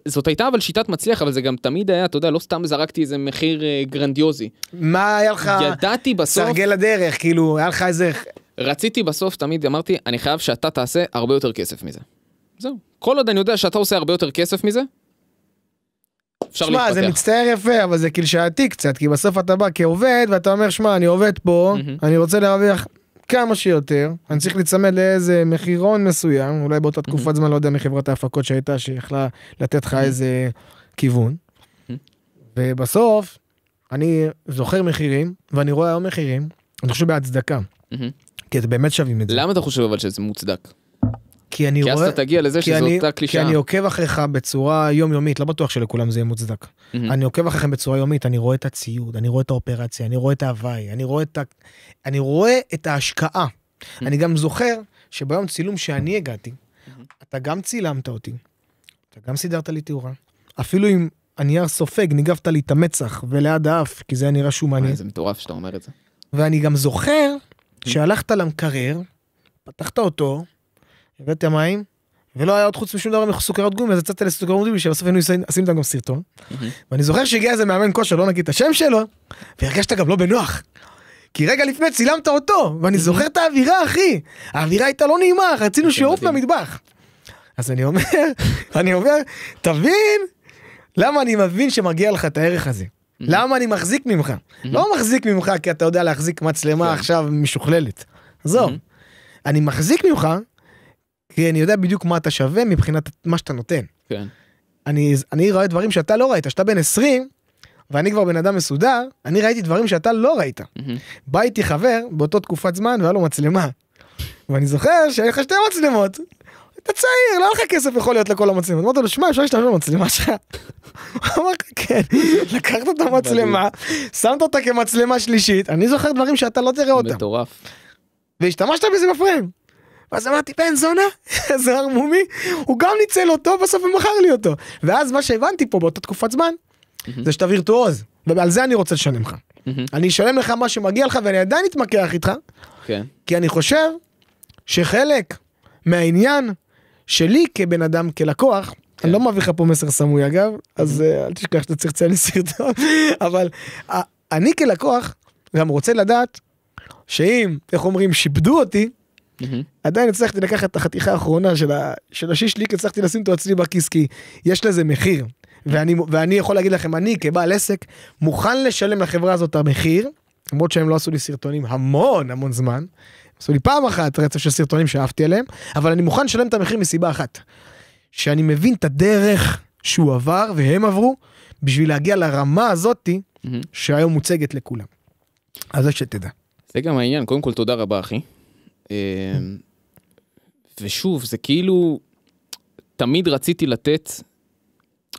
זאת הייתה אבל שיטת מצליח, אבל זה גם תמיד היה, אתה יודע, לא סתם זרקתי איזה מחיר גרנדיוזי. מה היה לך? ידעתי בסוף... סרגל הדרך, כאילו, היה לך איזה... רציתי בסוף, תמיד אמרתי, אני חייב שאתה תעשה הרבה יותר כסף מזה. זהו. כל עוד אני יודע שאתה עושה הרבה יותר כסף מזה, אפשר להתפתח. שמה, זה מצטער יפה, אבל זה כאילו שעתי קצת, כי בסוף אתה בא כעובד, ואתה אומר, שמה, אני עובד פה, אני רוצה להרוויח כמה שיותר, אני צריך להצמד לאיזה מחירון מסוים, אולי באותה תקופת זמן, לא יודע, מחברת ההפקות שהייתה, שיכלה לתת לך איזה כיוון, ובסוף, אני זוכר מחירים, ואני רואה היום מחירים, אני חושב בהצדקה, כי אתם באמת שווים את זה. למה אתה חושב אבל שזה מוצדק? כי אני רואה... כי אז אתה תגיע לזה שזו אותה קלישה. כי אני עוקב אחריך בצורה יומיומית, לא בטוח שלכולם זה יהיה מוצדק. אני עוקב אחריכם בצורה יומית, אני רואה את הציוד, אני רואה את האופרציה, אני רואה את ההוואי, אני רואה את ההשקעה. אני גם זוכר שביום צילום שאני הגעתי, אתה גם צילמת אותי, אתה גם סידרת לי תאורה, אפילו אם הנייר סופג, ניגבת לי את המצח וליד האף, כי זה היה נראה שהוא מעניין. זה מטורף שאתה אומר את זה. ואני גם זוכר שהלכת למקרר, פתחת אותו, הבאת מים, ולא היה עוד חוץ משום דבר מסוכרות גומי, אז יצאת לסוכרות גומי, שבסוף היינו עושים איתם גם סרטון. ואני זוכר שהגיע איזה מאמן כושר, לא נגיד את השם שלו, והרגשת גם לא בנוח. כי רגע לפני צילמת אותו, ואני זוכר את האווירה, אחי. האווירה הייתה לא נעימה, רצינו שיעוף למטבח. אז אני אומר, תבין, למה אני מבין שמגיע לך את הערך הזה. למה אני מחזיק ממך. לא מחזיק ממך, כי אתה יודע להחזיק מצלמה עכשיו משוכללת. זהו. אני מחזיק ממך, כי אני יודע בדיוק מה אתה שווה מבחינת מה שאתה נותן. כן. אני רואה דברים שאתה לא ראית, שאתה בן 20, ואני כבר בן אדם מסודר, אני ראיתי דברים שאתה לא ראית. בא איתי חבר, באותו תקופת זמן, והיה לו מצלמה. ואני זוכר שהיה לך 2 מצלמות. אתה צעיר, לא לך כסף יכול להיות לכל המצלמות. אמרת לו, שמע, אפשר להשתמש במצלמה שלך? הוא אמר, כן, לקחת את המצלמה, שמת אותה כמצלמה שלישית, אני זוכר דברים שאתה לא תראה אותם. מטורף. והשתמשת בזה בפריים. ואז אמרתי, בן זונה, איזה הרמומי, הוא גם ניצל אותו, בסוף הוא מכר לי אותו. ואז מה שהבנתי פה באותה תקופת זמן, זה שאתה וירטואוז, ועל זה אני רוצה לשלם לך. אני אשלם לך מה שמגיע לך, ואני עדיין אתמקח איתך, כי אני חושב שחלק מהעניין שלי כבן אדם, כלקוח, אני לא מביא לך פה מסר סמוי אגב, אז אל תשכח שאתה צריך לציין לי סרטון, אבל אני כלקוח גם רוצה לדעת, שאם, איך אומרים, שיפדו אותי, עדיין הצלחתי לקחת את החתיכה האחרונה של השישליק, הצלחתי לשים אותו אצלי בכיס, כי יש לזה מחיר, ואני יכול להגיד לכם, אני כבעל עסק, מוכן לשלם לחברה הזאת המחיר, למרות שהם לא עשו לי סרטונים המון זמן, עשו לי פעם אחת רצף של סרטונים שאהבתי עליהם, אבל אני מוכן לשלם את המחיר מסיבה אחת, שאני מבין את הדרך שהוא עבר, והם עברו, בשביל להגיע לרמה הזאת, שהיום מוצגת לכולם. אז זה שתדע. זה גם העניין, קודם כל תודה רבה אחי. ושוב, זה כאילו, תמיד רציתי לתת,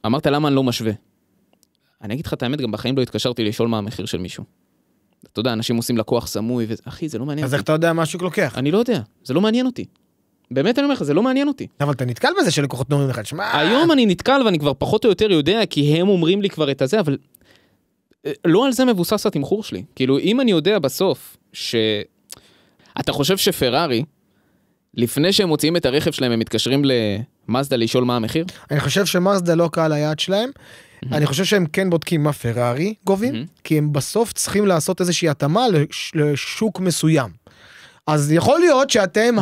אמרת למה אני לא משווה. אני אגיד לך את האמת, גם בחיים לא התקשרתי לשאול מה המחיר של מישהו. אתה יודע, אנשים עושים לקוח סמוי, אחי, זה לא מעניין אותי. אז איך אתה יודע מה השוק לוקח? אני לא יודע, זה לא מעניין אותי. באמת אני אומר לך, זה לא מעניין אותי. אבל אתה נתקל בזה שלקוחות נורים לך, שמע... היום אני נתקל ואני כבר פחות או יותר יודע, כי הם אומרים לי כבר את הזה, אבל לא על זה מבוסס התמחור שלי. כאילו, אם אני יודע בסוף אתה חושב שפרארי, לפני שהם מוציאים את הרכב שלהם, הם מתקשרים למאזדה לשאול מה המחיר? אני חושב שמאזדה לא קהל היעד שלהם, אני חושב שהם כן בודקים מה פרארי גובים, כי הם בסוף צריכים לעשות איזושהי התאמה לשוק מסוים. אז יכול להיות שאתם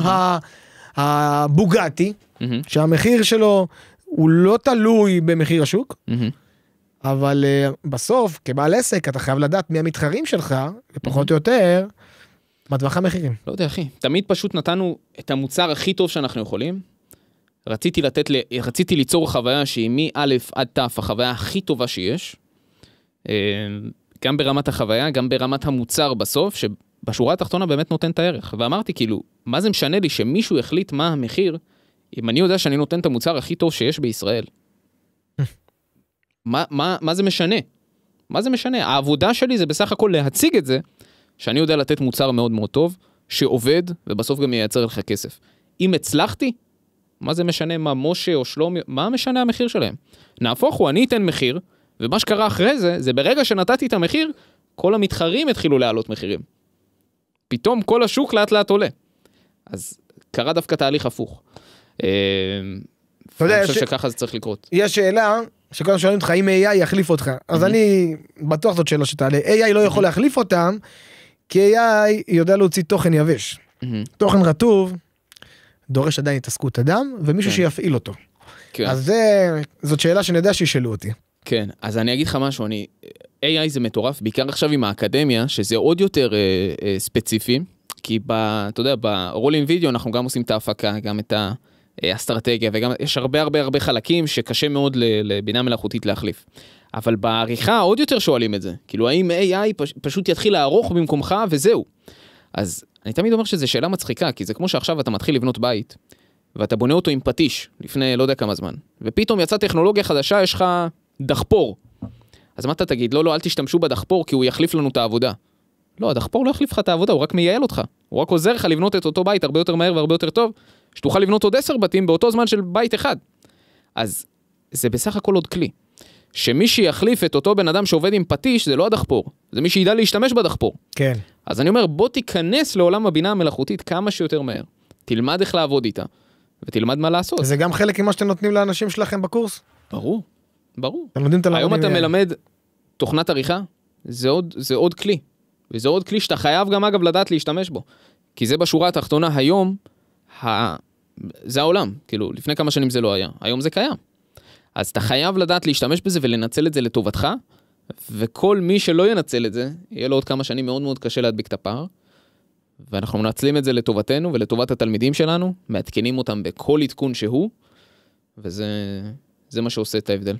הבוגטי, שהמחיר שלו הוא לא תלוי במחיר השוק, אבל בסוף, כבעל עסק, אתה חייב לדעת מי המתחרים שלך, ופחות או יותר, בטווח המחירים. לא יודע, אחי. תמיד פשוט נתנו את המוצר הכי טוב שאנחנו יכולים. רציתי ליצור חוויה שהיא מא' עד ת', החוויה הכי טובה שיש. גם ברמת החוויה, גם ברמת המוצר בסוף, שבשורה התחתונה באמת נותן את הערך. ואמרתי, כאילו, מה זה משנה לי שמישהו החליט מה המחיר, אם אני יודע שאני נותן את המוצר הכי טוב שיש בישראל? מה זה משנה? מה זה משנה? העבודה שלי זה בסך הכל להציג את זה, שאני יודע לתת מוצר מאוד מאוד טוב, שעובד, ובסוף גם ייצר לך כסף. אם הצלחתי, מה זה משנה מה משה או שלומי, מה משנה המחיר שלהם? נהפוך הוא, אני אתן מחיר, ומה שקרה אחרי זה, זה ברגע שנתתי את המחיר, כל המתחרים התחילו להעלות מחירים. פתאום כל השוק לאט לאט עולה. אז קרה דווקא תהליך הפוך. אני חושב שככה זה צריך לקרות. יש שאלה, שכולם שואלים אותך, אם AI יחליף אותך, אז אני בטוח זאת שאלה שתעלה, AI לא יכול להחליף אותם, כי AI יודע להוציא תוכן יבש. תוכן רטוב, דורש עדיין התעסקות אדם, ומישהו שיפעיל אותו. אז זאת שאלה שאני יודע שישאלו אותי. כן, אז אני אגיד לך משהו, AI זה מטורף, בעיקר עכשיו עם האקדמיה, שזה עוד יותר ספציפי, כי אתה יודע, ברולינג וידאו אנחנו גם עושים את ההפקה, גם את האסטרטגיה, וגם יש הרבה חלקים שקשה מאוד לבינה מלאכותית להחליף. אבל בעריכה עוד יותר שואלים את זה, כאילו האם AI פשוט יתחיל לערוך במקומך וזהו. אז אני תמיד אומר שזו שאלה מצחיקה, כי זה כמו שעכשיו אתה מתחיל לבנות בית, ואתה בונה אותו עם פטיש, לפני לא יודע כמה זמן, ופתאום יצאה טכנולוגיה חדשה, יש לך דחפור. אז מה אתה תגיד? לא, אל תשתמשו בדחפור, כי הוא יחליף לנו את העבודה. לא, הדחפור לא יחליף לך את העבודה, הוא רק מייעל אותך. הוא רק עוזר לך לבנות את אותו בית הרבה יותר מהר והרבה יותר טוב, שתוכל לבנות עוד 10 בתים באותו זמן של בית אחד. אז זה בסך הכל עוד כלי. שמי שיחליף את אותו בן אדם שעובד עם פטיש, זה לא הדחפור. זה מי שידע להשתמש בדחפור. כן. אז אני אומר, בוא תיכנס לעולם הבינה המלאכותית כמה שיותר מהר. תלמד איך לעבוד איתה, ותלמד מה לעשות. זה גם חלק ממה שאתם נותנים לאנשים שלכם בקורס? ברור. היום אתה מלמד תוכנת עריכה, זה עוד כלי. וזה עוד כלי שאתה חייב גם אגב לדעת להשתמש בו. כי זה בשורה התחתונה היום, זה העולם. כאילו, לפני כמה שנים זה לא היה. היום זה קיים. אז אתה חייב לדעת להשתמש בזה ולנצל את זה לטובתך, וכל מי שלא ינצל את זה, יהיה לו עוד כמה שנים מאוד מאוד קשה להדביק את הפער, ואנחנו מנצלים את זה לטובתנו ולטובת התלמידים שלנו, מעדכנים אותם בכל עדכון שהוא, וזה מה שעושה את ההבדל.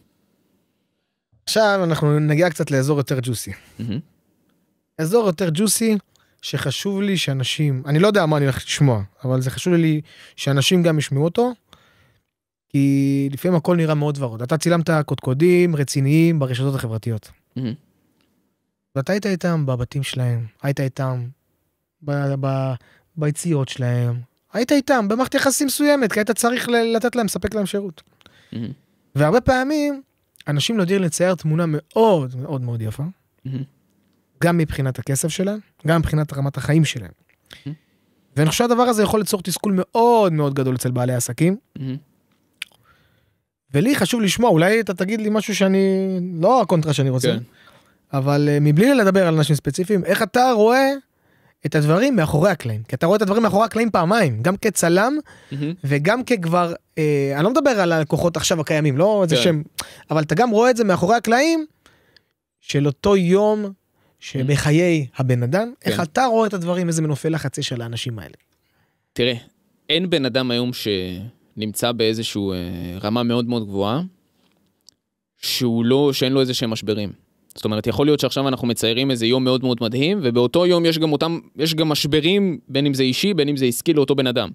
עכשיו אנחנו נגיע קצת לאזור יותר ג'וסי. אזור יותר ג'וסי שחשוב לי שאנשים, אני לא יודע מה אני הולך לשמוע, אבל זה חשוב לי שאנשים גם ישמעו אותו, כי לפעמים הכל נראה מאוד ורוד. אתה צילמת קודקודים רציניים ברשתות החברתיות. ואתה היית איתם בבתים שלהם, היית איתם ביציאות שלהם, היית איתם במערכת יחסים מסוימת, כי היית צריך לתת להם, לספק להם שירות. והרבה פעמים, אנשים לא יודעים לצייר תמונה מאוד מאוד מאוד יפה, גם מבחינת הכסף שלהם, גם מבחינת רמת החיים שלהם. ואני חושב שהדבר הזה יכול ליצור תסכול מאוד מאוד גדול אצל בעלי עסקים. ולי חשוב לשמוע, אולי אתה תגיד לי משהו שאני, לא הקונטרה שאני רוצה, אבל מבלי לדבר על אנשים ספציפיים, איך אתה רואה את הדברים מאחורי הקלעים? כי אתה רואה את הדברים מאחורי הקלעים פעמיים, גם כצלם, וגם ככבר, אני לא מדבר על הלקוחות עכשיו הקיימים, לא איזה שם, אבל אתה גם רואה את זה מאחורי הקלעים, של אותו יום, שבחיי הבן אדם, איך אתה רואה את הדברים, איזה מנופי לחץ יש על האנשים האלה? תראה, אין בן אדם היום שנמצא באיזשהו רמה מאוד מאוד גבוהה, שאין לו איזה שהם משברים. זאת אומרת, יכול להיות שעכשיו אנחנו מציירים איזה יום מאוד מאוד מדהים, ובאותו יום יש גם משברים, בין אם זה אישי, בין אם זה עסקי לאותו בן אדם.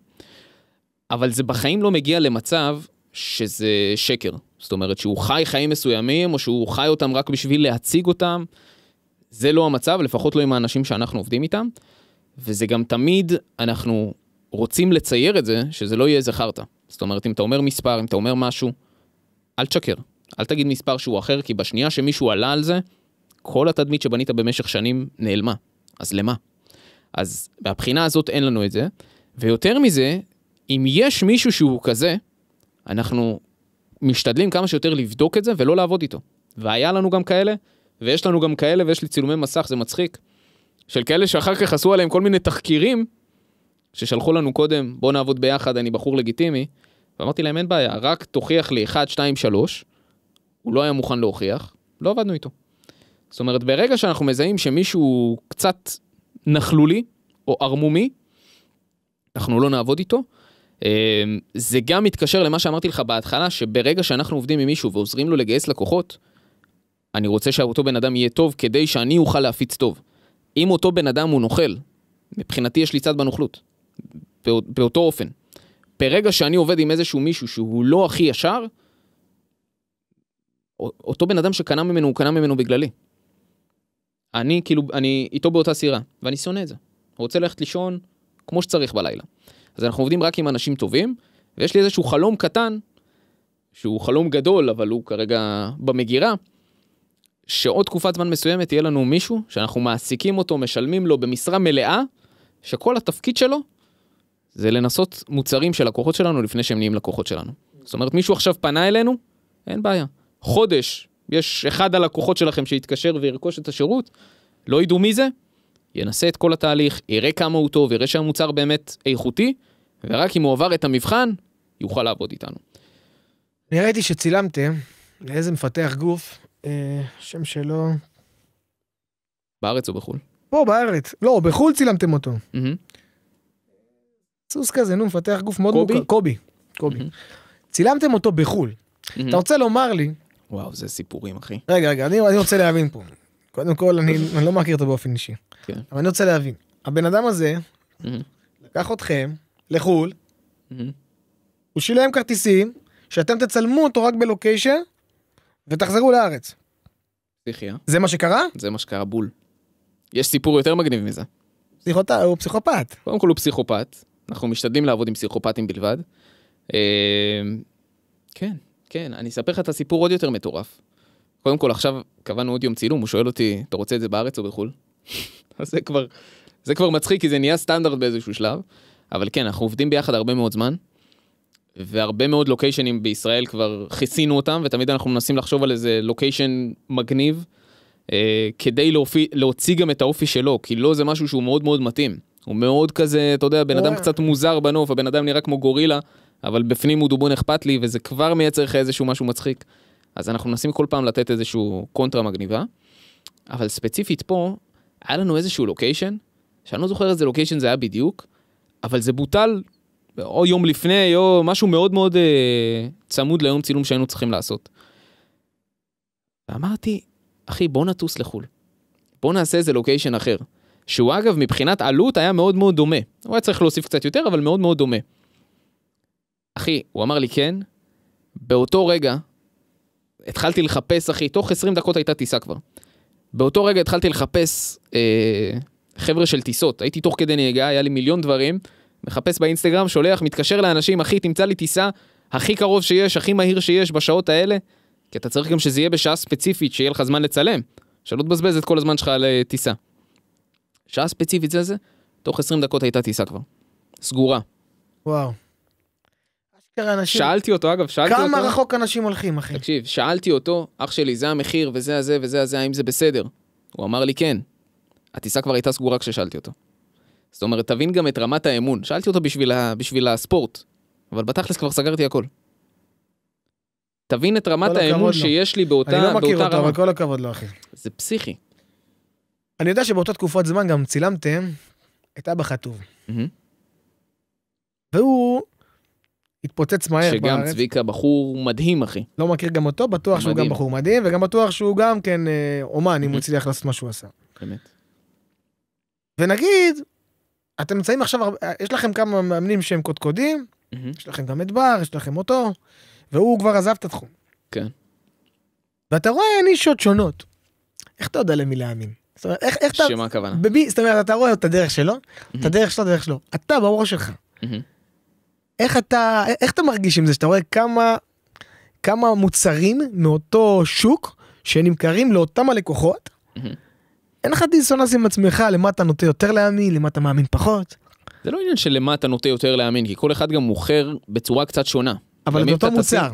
אבל זה בחיים לא מגיע למצב שזה שקר. זאת אומרת, שהוא חי חיים מסוימים, או שהוא חי אותם רק בשביל להציג אותם, זה לא המצב, לפחות לא עם האנשים שאנחנו עובדים איתם, וזה גם תמיד אנחנו רוצים לצייר את זה, שזה לא יהיה איזה חרטה. זאת אומרת, אם אתה אומר מספר, אם אתה אומר משהו, אל תשקר. אל תגיד מספר שהוא אחר, כי בשנייה שמישהו עלה על זה, כל התדמית שבנית במשך שנים נעלמה. אז למה? אז מהבחינה הזאת אין לנו את זה, ויותר מזה, אם יש מישהו שהוא כזה, אנחנו משתדלים כמה שיותר לבדוק את זה, ולא לעבוד איתו. והיה לנו גם כאלה, ויש לנו גם כאלה, ויש לי צילומי מסך, זה מצחיק, של כאלה שאחר כך עשו עליהם כל מיני תחקירים, ששלחו לנו קודם, בוא נעבוד ביחד, אני בחור לגיטימי, ואמרתי להם, אין בעיה, רק תוכיח לי 1, 2, 3, הוא לא היה מוכן להוכיח, לא עבדנו איתו. זאת אומרת, ברגע שאנחנו מזהים שמישהו קצת נחלולי, או ארמומי, אנחנו לא נעבוד איתו, זה גם מתקשר למה שאמרתי לך בהתחלה, שברגע שאנחנו עובדים עם מישהו ועוזרים לו לגייס לקוחות, אני רוצה שאותו בן אדם יהיה טוב, כדי שאני אוכל להפיץ טוב. אם אותו בן אדם הוא נוכל, מבחינתי יש לי צד בנוכלות, באותו אופן. ברגע שאני עובד עם איזשהו מישהו שהוא לא הכי ישר, אותו בן אדם שקנה ממנו, הוא קנה ממנו בגללי. אני איתו באותה סירה, ואני שונא את זה. הוא רוצה ללכת לישון כמו שצריך בלילה. אז אנחנו עובדים רק עם אנשים טובים, ויש לי איזשהו חלום קטן, שהוא חלום גדול, אבל הוא כרגע במגירה, שעוד תקופת זמן מסוימת תהיה לנו מישהו, שאנחנו מעסיקים אותו, משלמים לו במשרה מלאה, שכל התפקיד שלו, זה לנסות מוצרים של לקוחות שלנו, לפני שהם נהיים לקוחות שלנו. זאת אומרת, מישהו עכשיו פנה אלינו, אין בעיה. חודש, יש אחד הלקוחות שלכם שיתקשר וירכוש את השירות, לא ידעו מי זה, ינסה את כל התהליך, יראה כמה הוא טוב, יראה שהמוצר באמת איכותי, ורק אם הוא עבר את המבחן, יוכל לעבוד איתנו. אני ראיתי שצילמתם לאיזה מפתח גוף, שם שלו... בארץ או בחול? פה, בארץ. לא, בחול צילמתם אותו. סוס כזה, מפתח גוף מאוד מוכר. קובי. צילמתם אותו בחול. אתה רוצה לומר לי... וואו, זה סיפורים, אחי. רגע, אני רוצה להבין פה. קודם כל, אני לא מכיר אותו באופן אישי. אבל אני רוצה להבין. הבן אדם הזה, לקח אתכם לחול, הוא שילם כרטיסים, שאתם תצלמו אותו רק בלוקיישן, ותחזרו לארץ. זה מה שקרה? זה מה שקרה, בול. יש סיפור יותר מגניב מזה. הוא פסיכופת. קודם כל הוא פסיכופת. אנחנו משתדלים לעבוד עם פסיכופטים בלבד. כן, אני אספר לך את הסיפור עוד יותר מטורף. קודם כל, עכשיו קבענו עוד יום צילום, הוא שואל אותי, אתה רוצה את זה בארץ או בחול? אז זה כבר מצחיק, כי זה נהיה סטנדרט באיזשהו שלב. אבל כן, אנחנו עובדים ביחד הרבה מאוד זמן, והרבה מאוד לוקיישנים בישראל כבר חיסינו אותם, ותמיד אנחנו מנסים לחשוב על איזה לוקיישן מגניב, כדי להוציא גם את האופי שלו, כי לא זה משהו שהוא מאוד מאוד מתאים. הוא מאוד כזה, אתה יודע, בן אדם קצת מוזר בנוף, הבן אדם נראה כמו גורילה, אבל בפנים הוא דובון אכפת לי, וזה כבר מייצר לך איזשהו משהו מצחיק. אז אנחנו מנסים כל פעם לתת איזשהו קונטרה מגניבה, אבל ספציפית פה, היה לנו איזשהו לוקיישן, שאני לא זוכר איזה לוקיישן זה היה בדיוק, אבל זה בוטל או יום לפני, או משהו מאוד מאוד צמוד ליום צילום שהיינו צריכים לעשות. ואמרתי, אחי, בוא נטוס לחול. בוא נעשה איזה לוקיישן אחר. שהוא אגב, מבחינת עלות, היה מאוד מאוד דומה. הוא היה צריך להוסיף קצת יותר, אבל מאוד מאוד דומה. אחי, הוא אמר לי כן, באותו רגע, התחלתי לחפש, אחי, תוך 20 דקות הייתה טיסה כבר. באותו רגע התחלתי לחפש חבר'ה של טיסות. הייתי תוך כדי נהיגה, היה לי מיליון דברים, מחפש באינסטגרם, שולח, מתקשר לאנשים, אחי, תמצא לי טיסה הכי קרוב שיש, הכי מהיר שיש בשעות האלה, כי אתה צריך גם שזה יהיה בשעה ספציפית, שיהיה לך זמן לצלם, שלא תבזבז את כל הזמן שלך על טיסה. שעה ספציפית זה, תוך 20 דקות הייתה טיסה כבר. סגורה. וואו. שאלתי אותו, אגב, שאלתי אותו. כמה רחוק אנשים הולכים, אחי? תקשיב, שאלתי אותו, אח שלי, זה המחיר, וזה הזה, וזה הזה, האם זה בסדר? הוא אמר לי, כן. הטיסה כבר הייתה סגורה כששאלתי אותו. זאת אומרת, תבין גם את רמת האמון. שאלתי אותו בשביל הספורט, אבל בתכלס כבר סגרתי הכל. תבין את רמת האמון שיש לי באותה רמה. אני לא מכיר אותו, אבל כל הכבוד לו, אחי. זה פסיכי. אני יודע שבאותה תקופת זמן גם צילמתם את אבא חטוב. והוא התפוצץ מהר בארץ. שגם צביקה בחור מדהים, אחי. לא מכיר גם אותו, בטוח שהוא גם בחור מדהים, וגם בטוח שהוא גם כן אומן, אם הוא הצליח לעשות מה שהוא עשה. באמת. ונגיד, אתם נמצאים עכשיו, יש לכם כמה מאמנים שהם קודקודים, יש לכם גם את בר, יש לכם אותו, והוא כבר עזב את התחום. כן. ואתה רואה נישות שונות. איך אתה יודע למי להאמין? זאת אומרת, איך אתה... שמה הכוונה? זאת אומרת, אתה רואה את הדרך שלו, את הדרך שלו, הדרך שלו. אתה בראש שלך. איך אתה מרגיש עם זה, שאתה רואה כמה מוצרים מאותו שוק, שנמכרים לאותם הלקוחות, אין לך דיסוננס עם עצמך, למה אתה נוטה יותר להאמין, למה אתה מאמין פחות. זה לא עניין של למה אתה נוטה יותר להאמין, כי כל אחד גם מוכר בצורה קצת שונה. אבל זה אותו מוצר.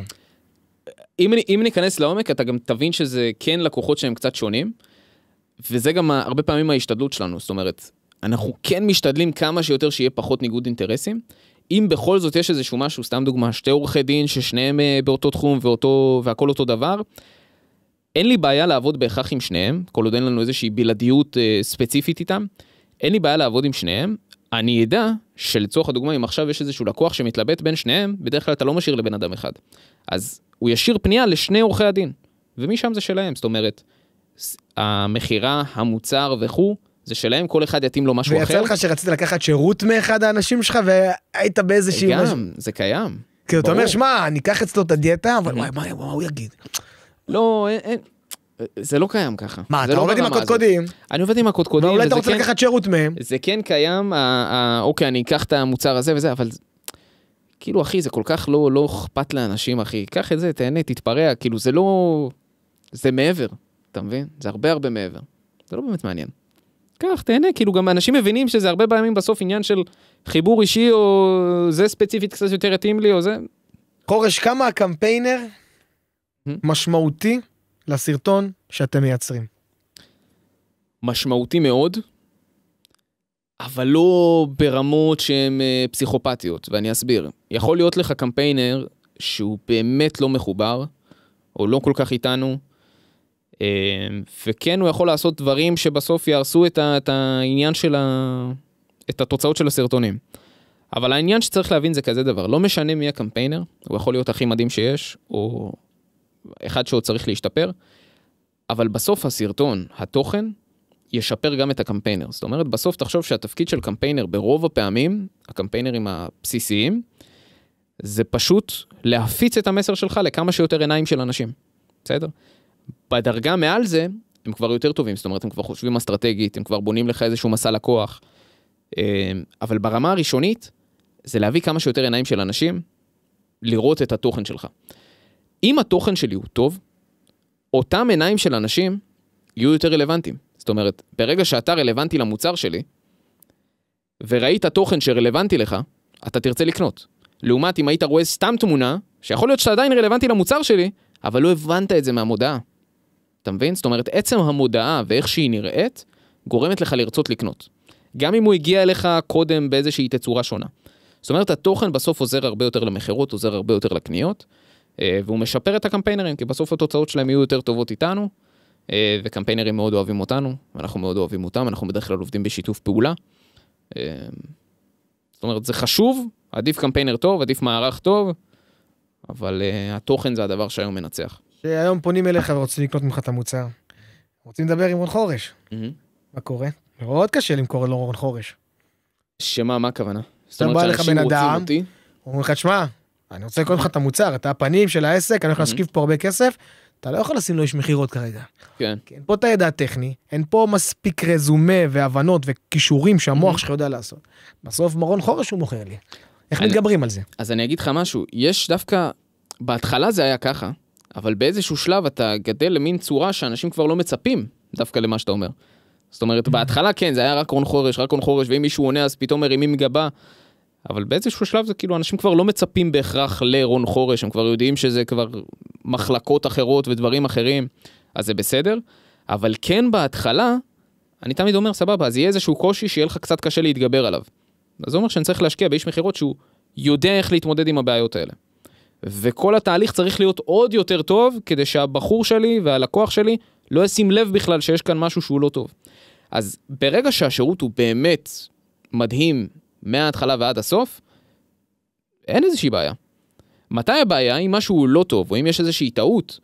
אם ניכנס לעומק, אתה גם תבין שזה כן לקוחות שהם קצת שונים, וזה גם הרבה פעמים ההשתדלות שלנו, זאת אומרת, אנחנו כן משתדלים כמה שיותר שיהיה פחות ניגוד אינטרסים, אם בכל זאת יש איזשהו משהו, סתם דוגמה, שתי עורכי דין ששניהם באותו תחום והכל אותו דבר, אין לי בעיה לעבוד בהכרח עם שניהם, כל עוד אין לנו איזושהי בלעדיות ספציפית איתם, אין לי בעיה לעבוד עם שניהם, אני ידע שלצורך הדוגמה, אם עכשיו יש איזשהו לקוח שמתלבט בין שניהם, בדרך כלל אתה לא משאיר לבן אדם אחד. אז הוא ישיר פנייה לשני עורכי הדין, ומשם זה שלהם, זאת אומרת, המחירה, המוצר וכו', זה שלהם, כל אחד יתאים לו משהו אחר. ויצא לך שרצית לקחת שירות מאחד האנשים שלך, והיית באיזושהי... גם, זה קיים. כי אתה אומר, שמה, אני אקח אצלו את הדיאטה, אבל מה הוא יגיד? לא, זה לא קיים ככה. מה, אתה עובד עם הקודקודים? אני עובד עם הקודקודים. ואולי אתה רוצה לקחת שירות מהם? זה כן קיים, אוקיי, אני אקח את המוצר הזה וזה, אבל כאילו, אחי, זה כל כך לא אכפת לאנשים, אחי. קח את זה, תהנה, תתפרע, כאילו, זה לא... זה מעבר, אתה מבין? זה הרבה מעבר. זה לא באמת מעניין. כך, תהנה, כאילו גם אנשים מבינים שזה הרבה פעמים בסוף עניין של חיבור אישי, או זה ספציפית קצת יותר יתאים לי, או זה... חורש, כמה הקמפיינר משמעותי לסרטון שאתם מייצרים? משמעותי מאוד, אבל לא ברמות שהן פסיכופתיות, ואני אסביר. יכול להיות לך קמפיינר שהוא באמת לא מחובר, או לא כל כך איתנו, וכן הוא יכול לעשות דברים שבסוף יערסו את העניין של את התוצאות של הסרטונים. אבל העניין שצריך להבין זה כזה דבר, לא משנה מי הקמפיינר, הוא יכול להיות הכי מדהים שיש, או אחד שעוד צריך להשתפר, אבל בסוף הסרטון, התוכן, ישפר גם את הקמפיינר. זאת אומרת, בסוף תחשוב שהתפקיד של קמפיינר ברוב הפעמים, הקמפיינרים הבסיסיים, זה פשוט להפיץ את המסר שלך לכמה שיותר עיניים של אנשים. בסדר? בדרגה מעל זה, הם כבר יותר טובים, זאת אומרת, הם כבר חושבים אסטרטגית, הם כבר בונים לך איזשהו מסע לקוח, אבל ברמה הראשונית, זה להביא כמה שיותר עיניים של אנשים, לראות את התוכן שלך. אם התוכן שלי הוא טוב, אותם עיניים של אנשים יהיו יותר רלוונטיים. זאת אומרת, ברגע שאתה רלוונטי למוצר שלי, וראית תוכן שרלוונטי לך, אתה תרצה לקנות. לעומת אם היית רואה סתם תמונה, שיכול להיות שאתה עדיין רלוונטי למוצר שלי, אבל לא הבנת את זה מהמודעה. אתה מבין? זאת אומרת, עצם המודעה ואיך שהיא נראית, גורמת לך לרצות לקנות. גם אם הוא הגיע אליך קודם באיזושהי תצורה שונה. זאת אומרת, התוכן בסוף עוזר הרבה יותר למחירות, עוזר הרבה יותר לקניות, והוא משפר את הקמפיינרים, כי בסוף התוצאות שלהם יהיו יותר טובות איתנו, וקמפיינרים מאוד אוהבים אותנו, ואנחנו מאוד אוהבים אותם, אנחנו בדרך כלל עובדים בשיתוף פעולה. זאת אומרת, זה חשוב, עדיף קמפיינר טוב, עדיף מערך טוב, אבל התוכן זה הדבר שהיום מנצח. שהיום פונים אליך ורוצים לקנות ממך את המוצר. רוצים לדבר עם רון חורש. מה קורה? מאוד קשה למכור לו רון חורש. שמה, מה הכוונה? אתה בא לך בן אדם, אומרים לך, שמה, אני רוצה לקרוא לך את המוצר, את הפנים של העסק, אני הולך להשקיף פה הרבה כסף, אתה לא יכול לשים לו איש מחירות כרגע. כן. אין פה את הידע הטכני, אין פה מספיק רזומה והבנות וכישורים שהמוח שלך יודע לעשות. בסוף מרון חורש הוא מוכר לי. איך מתגברים על זה? אז אני אגיד לך משהו, יש דווקא, בהתחלה זה היה ככה, אבל באיזשהו שלב אתה גדל למין צורה שאנשים כבר לא מצפים דווקא למה שאתה אומר. זאת אומרת, בהתחלה כן, זה היה רק רון חורש, ואם מישהו עונה אז פתאום מרימים גבה, אבל באיזשהו שלב זה כאילו, אנשים כבר לא מצפים בהכרח לרון חורש, הם כבר יודעים שזה כבר מחלקות אחרות ודברים אחרים, אז זה בסדר, אבל כן בהתחלה, אני תמיד אומר, סבבה, אז יהיה איזשהו קושי שיהיה לך קצת קשה להתגבר עליו. אז זה אומר שאני צריך להשקיע באיש מחירות שהוא יודע איך להתמודד עם הבעיות האלה. וכל התהליך צריך להיות עוד יותר טוב, כדי שהבחור שלי והלקוח שלי לא ישים לב בכלל שיש כאן משהו שהוא לא טוב. אז ברגע שהשירות הוא באמת מדהים מההתחלה ועד הסוף, אין איזושהי בעיה. מתי הבעיה? אם משהו לא טוב, או אם יש איזושהי טעות,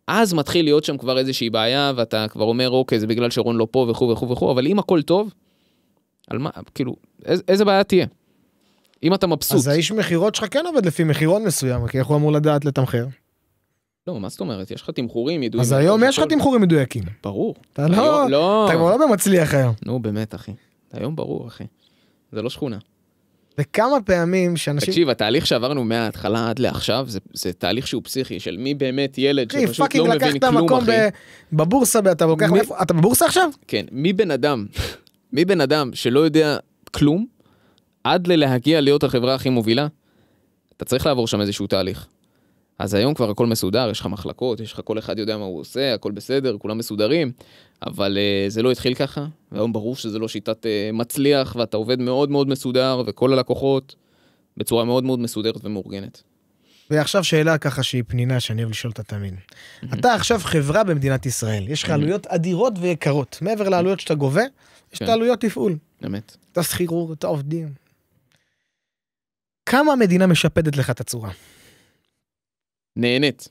אז מתחיל להיות שם כבר איזושהי בעיה, ואתה כבר אומר, אוקיי, זה בגלל שרון לא פה וכו' וכו' וכו', אבל אם הכל טוב, על מה, כאילו, איזה בעיה תהיה? אם אתה מבסוט. אז האיש מחירות שלך כן עובד לפי מחירון מסוים, כי איך הוא אמור לדעת לתמחר? לא, מה זאת אומרת? יש לך תמחורים ידועים. אז היום יש לך תמחורים מדויקים. ברור. אתה לא, אתה כבר לא במצליח היום. נו, באמת, אחי. היום ברור, אחי. זה לא שכונה. וכמה פעמים שאנשים... תקשיב, התהליך שעברנו מההתחלה עד לעכשיו, זה תהליך שהוא פסיכי, של מי באמת ילד שפשוט לא מבין כלום, אחי. בבורסה, אתה בבורסה עכשיו? כן, מי בן אדם שלא יודע כלום, עד להגיע להיות החברה הכי מובילה, אתה צריך לעבור שם איזשהו תהליך. אז היום כבר הכל מסודר, יש לך מחלקות, יש לך כל אחד יודע מה הוא עושה, הכל בסדר, כולם מסודרים, אבל זה לא התחיל ככה, והיום ברור שזה לא שיטת מצליח, ואתה עובד מאוד מאוד מסודר, וכל הלקוחות בצורה מאוד מאוד מסודרת ומאורגנת. ועכשיו שאלה ככה שהיא פנינה, שאני אוהב לשאול אותה תמיד. אתה עכשיו חברה במדינת ישראל, יש לך עלויות אדירות ויקרות, מעבר לעלויות שאתה גובה, יש את העלויות תפעול. באמת. אתה שכירות, אתה עובדים. כמה המדינה משפדת לך את הצורה? נהנית.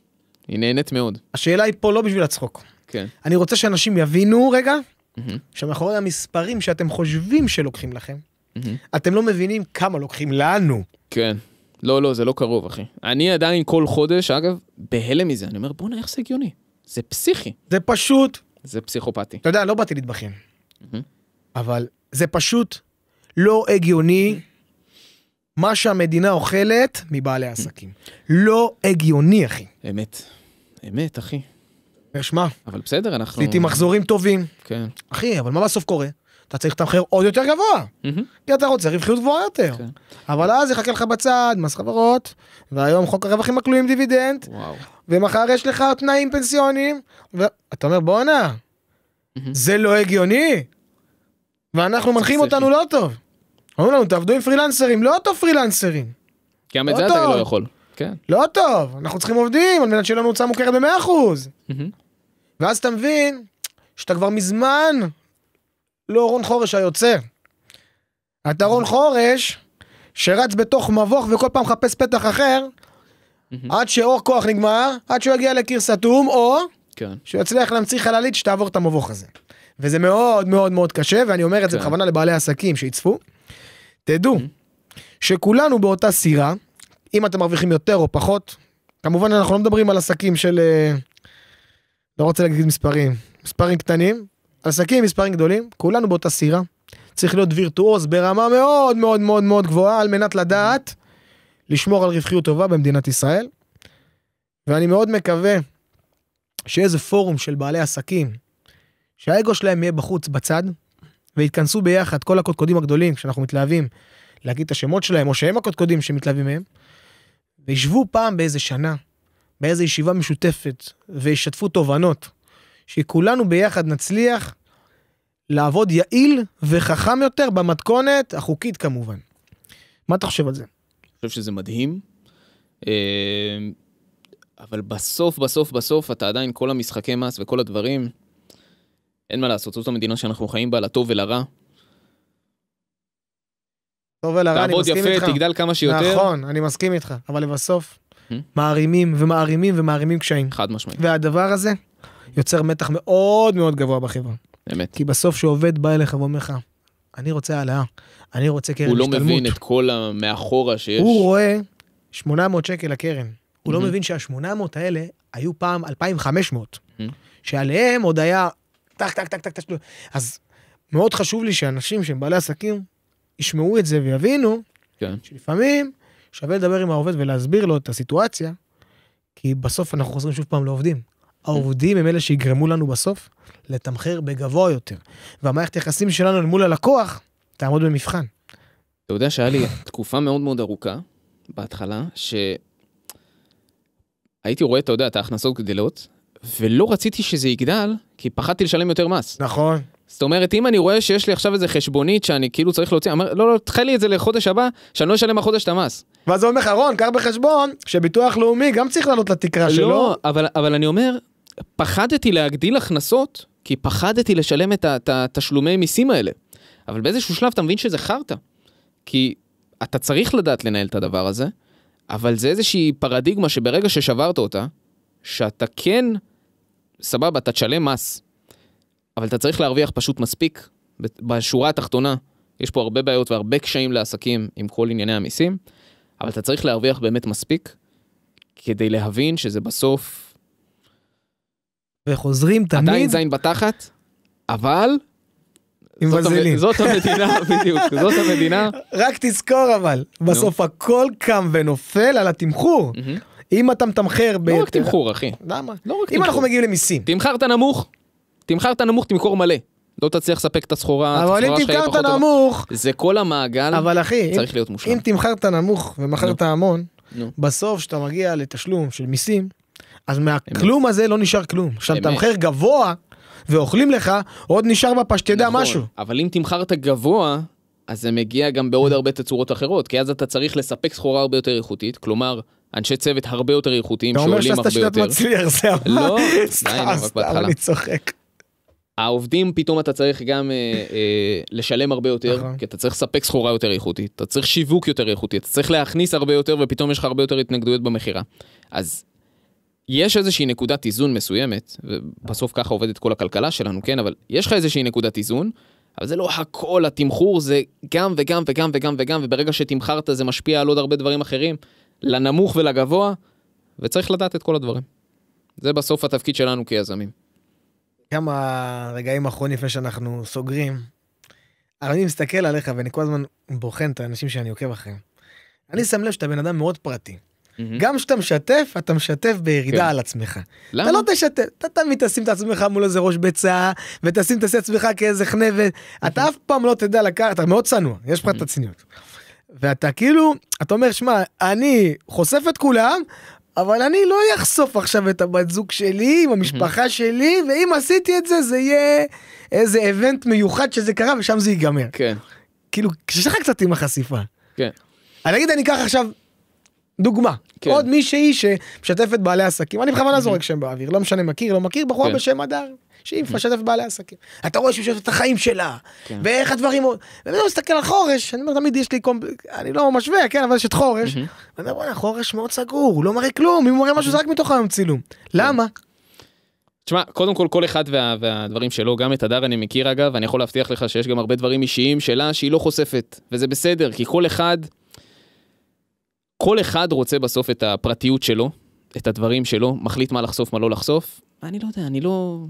היא נהנית מאוד. השאלה היא פה לא בשביל הצחוק. כן. אני רוצה שאנשים יבינו רגע, שמאחורי המספרים שאתם חושבים שלוקחים לכם, אתם לא מבינים כמה לוקחים לנו. כן. לא, זה לא קרוב, אחי. אני עדיין כל חודש, אגב, בהלם מזה. אני אומר, בוא נראה איך זה הגיוני. זה פסיכי. זה פשוט. זה פסיכופתי. אתה יודע, לא באתי להתבחין. אבל זה פשוט לא הגיוני מה שהמדינה אוכלת מבעלי העסקים. לא הגיוני, אחי. אמת, אחי. שמע. אבל בסדר, אנחנו... עשיתי מחזורים טובים. כן. אחי, אבל מה בסוף קורה? אתה צריך לתמחר עוד יותר גבוה. כי אתה רוצה רווחיות גבוהה יותר. אבל אז יחכה לך בצד, מס חברות, והיום חוק הרווחים הכלואים דיבידנד, ומחר יש לך תנאים פנסיוניים, ואתה אומר, בוא נע, זה לא הגיוני. ואנחנו מנחים אותנו לא טוב. אומרים לנו, תעבדו עם פרילנסרים, לא טוב פרילנסרים. גם את זה אתה לא יכול. לא טוב, אנחנו צריכים עובדים, על מנת שיהיה לנו הוצאה מוכרת ב100%. ואז אתה מבין, שאתה כבר מזמן, לא רון חורש היוצר. אתה רון חורש, שרץ בתוך מבוך וכל פעם חפש פתח אחר, עד שאור כוח נגמר, עד שהוא יגיע לקיר סתום, או שהוא יצליח להמציא חללית שתעבור את המבוך הזה. וזה מאוד מאוד מאוד קשה, ואני אומר את זה בכוונה לבעלי העסקים שיצפו. תדעו, שכולנו באותה סירה, אם אתם מרוויחים יותר או פחות, כמובן אנחנו לא מדברים על עסקים של, לא רוצה להגיד מספרים קטנים, עסקים מספרים גדולים, כולנו באותה סירה, צריך להיות וירטואוז ברמה מאוד מאוד מאוד מאוד גבוהה, על מנת לדעת לשמור על רווחיות טובה במדינת ישראל, ואני מאוד מקווה שאיזה פורום של בעלי עסקים, שהאגו שלהם יהיה בחוץ בצד, והתכנסו ביחד כל הקודקודים הגדולים, כשאנחנו מתלהבים להגיד את השמות שלהם, או שהם הקודקודים שמתלהבים מהם, וישבו פעם באיזה שנה, באיזו ישיבה משותפת, וישתפו תובנות, שכולנו ביחד נצליח לעבוד יעיל וחכם יותר במתכונת החוקית כמובן. מה אתה חושב על זה? אני חושב שזה מדהים, אבל בסוף אתה עדיין כל המשחקי מס וכל הדברים, אין מה לעשות, זאת המדינה שאנחנו חיים בה, לטוב ולרע. טוב ולרע, אני מסכים איתך. תעבוד יפה, תגדל כמה שיותר. נכון, אני מסכים איתך, אבל לבסוף, מערימים ומערימים ומערימים קשיים. חד משמעית. והדבר הזה יוצר מתח מאוד מאוד גבוה בחברה. באמת. כי בסוף שעובד בא אליך ואומר לך, אני רוצה העלאה, אני רוצה קרן השתלמות. הוא לא מבין את כל המאחורה שיש. הוא רואה 800 שקל לקרן. הוא לא מבין שה-800 האלה היו פעם 2,500, שעליהם עוד היה טק, טק, טק, טק, טק. אז מאוד חשוב לי שאנשים שהם בעלי עסקים ישמעו את זה ויבינו, שלפעמים שווה לדבר עם העובד ולהסביר לו את הסיטואציה, כי בסוף אנחנו חוזרים שוב פעם לעובדים. העובדים הם אלה שיגרמו לנו בסוף לתמחר בגבוה יותר. והמערכת היחסים שלנו מול הלקוח תעמוד במבחן. אתה יודע שהיה לי תקופה מאוד מאוד ארוכה, בהתחלה, שהייתי רואה, אתה יודע, את ההכנסות גדלות, ולא רציתי שזה יגדל, כי פחדתי לשלם יותר מס. נכון. זאת אומרת, אם אני רואה שיש לי עכשיו איזה חשבונית שאני כאילו צריך להוציא, אומר, לא, תחי לי את זה לחודש הבא, שאני לא אשלם החודש את המס. ואז הוא אומר, רון, קח בחשבון, שביטוח לאומי גם צריך לעלות לתקרה שלו. לא, אבל אני אומר, פחדתי להגדיל הכנסות, כי פחדתי לשלם את התשלומי מיסים האלה. אבל באיזשהו שלב אתה מבין שזה חרטא. כי אתה צריך לדעת לנהל את הדבר הזה, אבל זה איזושהי פרדיגמה שברגע ששברת אותה, שאתה כן, סבבה, אתה תשלם מס, אבל אתה צריך להרוויח פשוט מספיק. בשורה התחתונה, יש פה הרבה בעיות והרבה קשיים לעסקים עם כל ענייני המיסים, אבל אתה צריך להרוויח באמת מספיק, כדי להבין שזה בסוף... וחוזרים תמיד... עדיין זין בתחת, אבל... עם וזלין. זאת המדינה, בדיוק, זאת המדינה. רק תזכור אבל, בסוף הכל קם ונופל על התמחור. אם אתה מתמחר... לא רק תמחור, אחי. למה? אם אנחנו מגיעים למיסים. תמחרת נמוך, תמכור מלא. לא תצליח לספק את הסחורה. אבל אם תמכרת נמוך... זה כל המעגל, אבל אחי, צריך להיות מושלם. אם תמכרת נמוך ומכרת המון, בסוף שאתה מגיע לתשלום של מיסים, אז מהכלום הזה לא נשאר כלום. עכשיו תמחר גבוה ואוכלים לך, עוד נשאר בפה שתדע משהו. אבל אם תמכרת גבוה, אז זה מגיע גם בעוד הרבה תצורות אחרות, כי אז אתה צריך לספק סחורה הרבה יותר איכותית, כלומר, אנשי צוות הרבה יותר איכותיים, שעולים הרבה יותר. אתה אומר שאתה שיטת מצליח, זה לא, סתם, אני צוחק. העובדים פתאום אתה צריך גם לשלם הרבה יותר, כי אתה צריך לספק סחורה יותר איכותית, אתה צריך שיווק יותר איכותי, אתה צריך להכניס הרבה יותר, ופתאום יש לך הרבה יותר התנגדויות במחירה. אז יש איזושהי נקודת איזון מסוימת, ובסוף ככה עובדת כל הכלכלה שלנו, כן? אבל יש לך איזושהי נקודת איזון, אבל זה לא הכל, התמחור זה גם וגם וגם וגם וגם, וברגע שתמחרת זה משפיע על עוד הרבה דברים אחרים, לנמוך ולגבוה, וצריך לדעת את כל הדברים. זה בסוף התפקיד שלנו כיזמים. כמה רגעים אחרונים לפני שאנחנו סוגרים, אבל אני מסתכל עליך ואני כל הזמן בוחן את האנשים שאני עוקב אחריהם. אני שם לב שאתה בן אדם מאוד פרטי. גם כשאתה משתף, אתה משתף בירידה על עצמך. אתה לא תשתף, אתה תמיד תשים את עצמך מול איזה ראש ביצה, ותשים את עצמך כאיזה חנבת, אתה אף פעם לא תדע לקחת, אתה מאוד צנוע, יש לך את הצניעות. ואתה כאילו, אתה אומר, שמע, אני חושף את כולם, אבל אני לא אחשוף עכשיו את הבת זוג שלי, עם המשפחה שלי, ואם עשיתי את זה, זה יהיה איזה איבנט מיוחד שזה קרה, ושם זה ייגמר. כן. כאילו, כששך קצת עם החשיפה. כן. אני אגיד, אני אקח עכשיו דוגמה. כן. עוד מישהי שמשתפת בעלי עסקים. אני בכוונה זורק שם באוויר, לא משנה מכיר, לא מכיר, בחורה בשם הדר, שהיא משתפת בעלי עסקים. אתה רואה שהיא משתפת את החיים שלה, ואיך הדברים... ואני לא מסתכל על חורש, אני אומר, תמיד יש לי... אני לא משווה, כן, אבל יש את חורש. ואני אומר, חורש מאוד סגור, הוא לא מראה כלום, אם הוא מראה משהו זה רק מתוך היום צילום. למה? תשמע, קודם כל אחד והדברים שלו, גם את הדר אני מכיר אגב, אני יכול להבטיח לך שיש גם הרבה דברים אישיים שלה שהיא לא חושפת, וזה בסדר, כי כל אחד רוצה בסוף את הפרטיות שלו, את הדברים שלו, מחליט מה לחשוף, מה לא לחשוף. אני לא יודע, אני לא...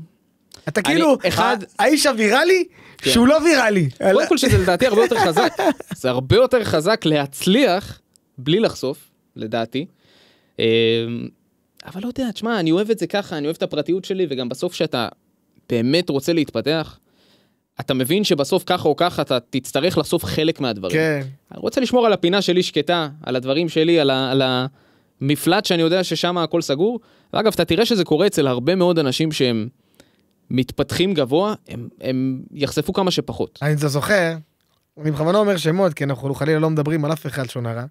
אתה כאילו, האיש הוויראלי, שהוא לא ויראלי. קודם כל שזה לדעתי הרבה יותר חזק. זה הרבה יותר חזק להצליח, בלי לחשוף, לדעתי. אבל לא יודע, תשמע, אני אוהב את זה ככה, אני אוהב את הפרטיות שלי, וגם בסוף שאתה באמת רוצה להתפתח, אתה מבין שבסוף ככה או ככה, אתה תצטרך לחשוף חלק מהדברים. כן. אני רוצה לשמור על הפינה שלי שקטה, על הדברים שלי, על המפלט שאני יודע ששם הכל סגור. ואגב, אתה תראה שזה קורה אצל הרבה מאוד אנשים שהם מתפתחים גבוה, הם יחשפו כמה שפחות. אני זוכר, אני בכוונה אומר שמות, כי אנחנו חלילה לא מדברים על אף אחד שון הרע.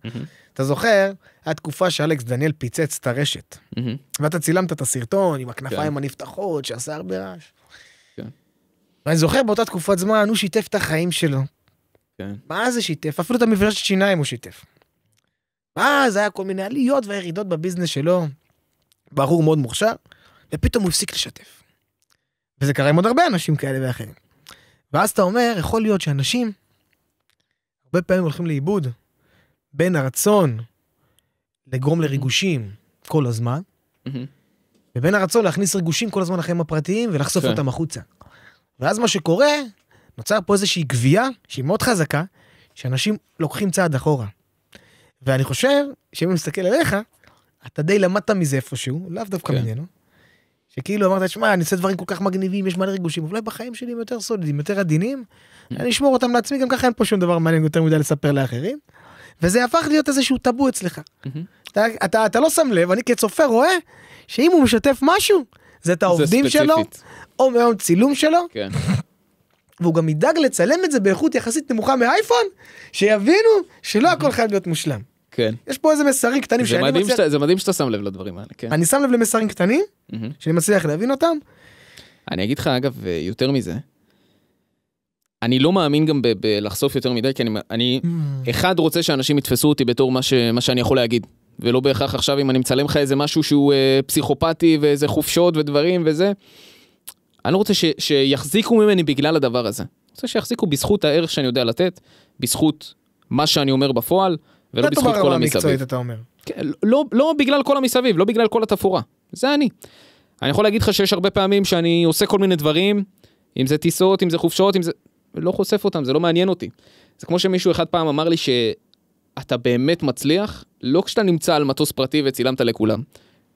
אתה זוכר, התקופה שאלכס דניאל פיצץ את הרשת. ואתה צילמת את הסרטון עם הכנפיים הנפתחות, שעשה הרבה רעש. ואני זוכר באותה תקופת זמן, הוא שיתף את החיים שלו. מה זה שיתף? אפילו את המפגשת שיניים הוא שיתף. זה היה כל מיני עליות והירידות בביזנס שלו. בחור מאוד מוכשר, ופתאום הוא הפסיק לשתף. וזה קרה עם עוד הרבה אנשים כאלה ואחרים. ואז אתה אומר, יכול להיות שאנשים, הרבה פעמים הולכים לאיבוד, בין הרצון לגרום לריגושים כל הזמן, ובין הרצון להכניס ריגושים כל הזמן לחיים הפרטיים, ולחשוף אותם החוצה. ואז מה שקורה, נוצר פה איזושהי גבייה, שהיא מאוד חזקה, שאנשים לוקחים צעד אחורה. ואני חושב, שאם אני מסתכל עליך, אתה די למדת מזה איפשהו, לאו דווקא ממנו, שכאילו אמרת, שמע, אני עושה דברים כל כך מגניבים, יש מלא ריגושים, אולי בחיים שלי הם יותר סולידים, יותר עדינים, אני אשמור אותם לעצמי, גם ככה אין פה שום דבר מעניין יותר מדי לספר לאחרים, וזה הפך להיות איזשהו טאבו אצלך. אתה לא שם לב, אני כצופה רואה, שאם הוא משתף משהו, זה את העובדים שלו, או מהיום צילום שלו, והוא גם ידאג לצלם את זה באיכות יחסית נמוכה מאייפון, שיבינו שלא הכל חייב להיות מושלם. כן. יש פה איזה מסרים קטנים זה מדהים שאתה שם לב לדברים האלה, כן. אני שם לב למסרים קטנים, שאני מצליח להבין אותם. אני אגיד לך, אגב, יותר מזה, אני לא מאמין גם בלחשוף יותר מדי, כי אני אחד רוצה שאנשים יתפסו אותי בתור מה שאני יכול להגיד, ולא בהכרח עכשיו אם אני מצלם לך איזה משהו שהוא פסיכופתי, ואיזה חופשות ודברים וזה, אני לא רוצה שיחזיקו ממני בגלל הדבר הזה. אני רוצה שיחזיקו בזכות הערך שאני יודע לתת, בזכות מה שאני אומר בפועל, ולא בזכות כל המסביב. אתה אומר. לא בגלל כל המסביב, לא בגלל כל התפורה. זה אני. אני יכול להגיד לך שיש הרבה פעמים שאני עושה כל מיני דברים, אם זה טיסות, אם זה חופשות, אם זה... לא חושף אותם, זה לא מעניין אותי. זה כמו שמישהו אחד פעם אמר לי שאתה באמת מצליח, לא כשאתה נמצא על מטוס פרטי וצילמת לכולם.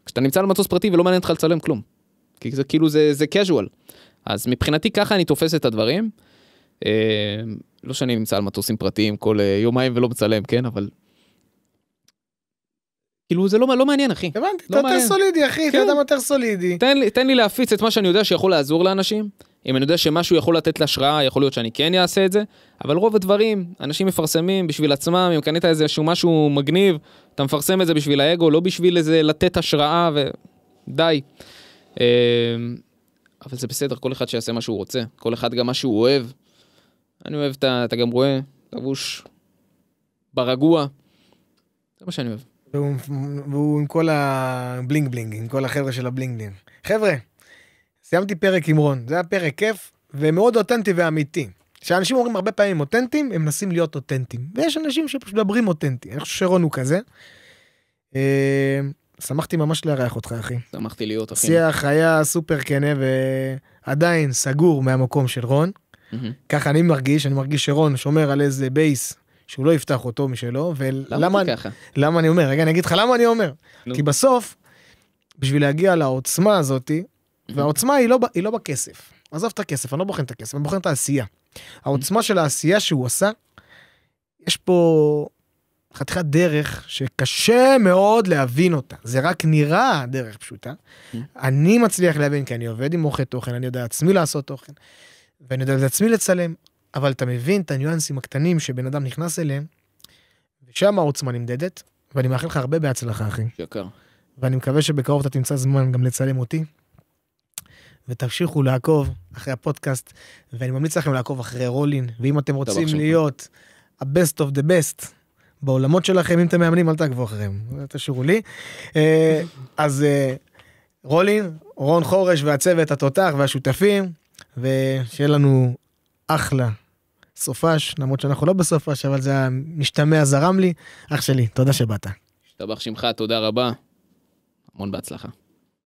כשאתה נמצא על מטוס פרטי ולא מעניין לך לצלם כלום. כי זה כאילו זה casual. אז מבחינתי ככה אני תופס את הדברים. לא שאני נמצא על מטוסים פרטיים כל יומיים ולא מצלם, כן? אבל... כאילו זה לא מעניין, אחי. הבנתי, אתה יותר סולידי, אחי, אתה אדם יותר סולידי. תן לי להפיץ את מה שאני יודע שיכול לעזור לאנשים. אם אני יודע שמשהו יכול לתת להשראה, יכול להיות שאני כן אעשה את זה, אבל רוב הדברים, אנשים מפרסמים בשביל עצמם, אם קנית איזשהו משהו מגניב, אתה מפרסם את זה בשביל האגו, לא בשביל איזה לתת השראה, ודי. אבל זה בסדר, כל אחד שיעשה מה שהוא רוצה, כל אחד גם מה שהוא אוהב. אני אוהב, אתה גם רואה, לבוש ברגוע, זה מה שאני אוהב. והוא עם כל הבלינג בלינג, עם כל החבר'ה של הבלינג בלינג. חבר'ה, סיימתי פרק עם רון, זה היה פרק כיף, ומאוד אותנטי ואמיתי. כשאנשים אומרים הרבה פעמים אותנטיים, הם מנסים להיות אותנטיים. ויש אנשים שפשוט מדברים אותנטי. אני חושב שרון הוא כזה. שמחתי ממש לארח אותך, אחי. שמחתי להיות, אחי. שיח היה סופר כנה, ועדיין סגור מהמקום של רון. ככה אני מרגיש שרון שומר על איזה בייס, שהוא לא יפתח אותו משלו, למה זה ככה? למה אני אומר? רגע, אני אגיד לך למה אני אומר. כי בסוף, בשביל להגיע לעוצמה הזאת, והעוצמה היא לא בכסף. עזוב את הכסף, אני לא בוחן את הכסף, אני בוחן את העשייה. העוצמה של העשייה שהוא עשה, יש פה חתיכת דרך שקשה מאוד להבין אותה. זה רק נראה דרך פשוטה. אני מצליח להבין, כי אני עובד עם עורכי תוכן, אני יודע עצמי לעשות תוכן, ואני יודע עצמי לצלם, אבל אתה מבין את הניואנסים הקטנים שבן אדם נכנס אליהם, ושם העוצמה נמדדת, ואני מאחל לך הרבה בהצלחה, אחי. יקר. ואני מקווה שבקרוב אתה תמצא זמן גם לצלם אותי, ותמשיכו לעקוב אחרי הפודקאסט, ואני ממליץ לכם לעקוב אחרי רולין, ואם אתם רוצים להיות ה-best of the best בעולמות שלכם, אם אתם מאמנים, אל תעקבו אחריהם, תשאירו לי. אז רולין, רון חורש והצוות התותח והשותפים, ושיהיה לנו אחלה סופש, למרות שאנחנו לא בסופש, אבל זה המשתמע זרם לי. אח שלי, תודה שבאת. השתבח שמך, תודה רבה. המון בהצלחה.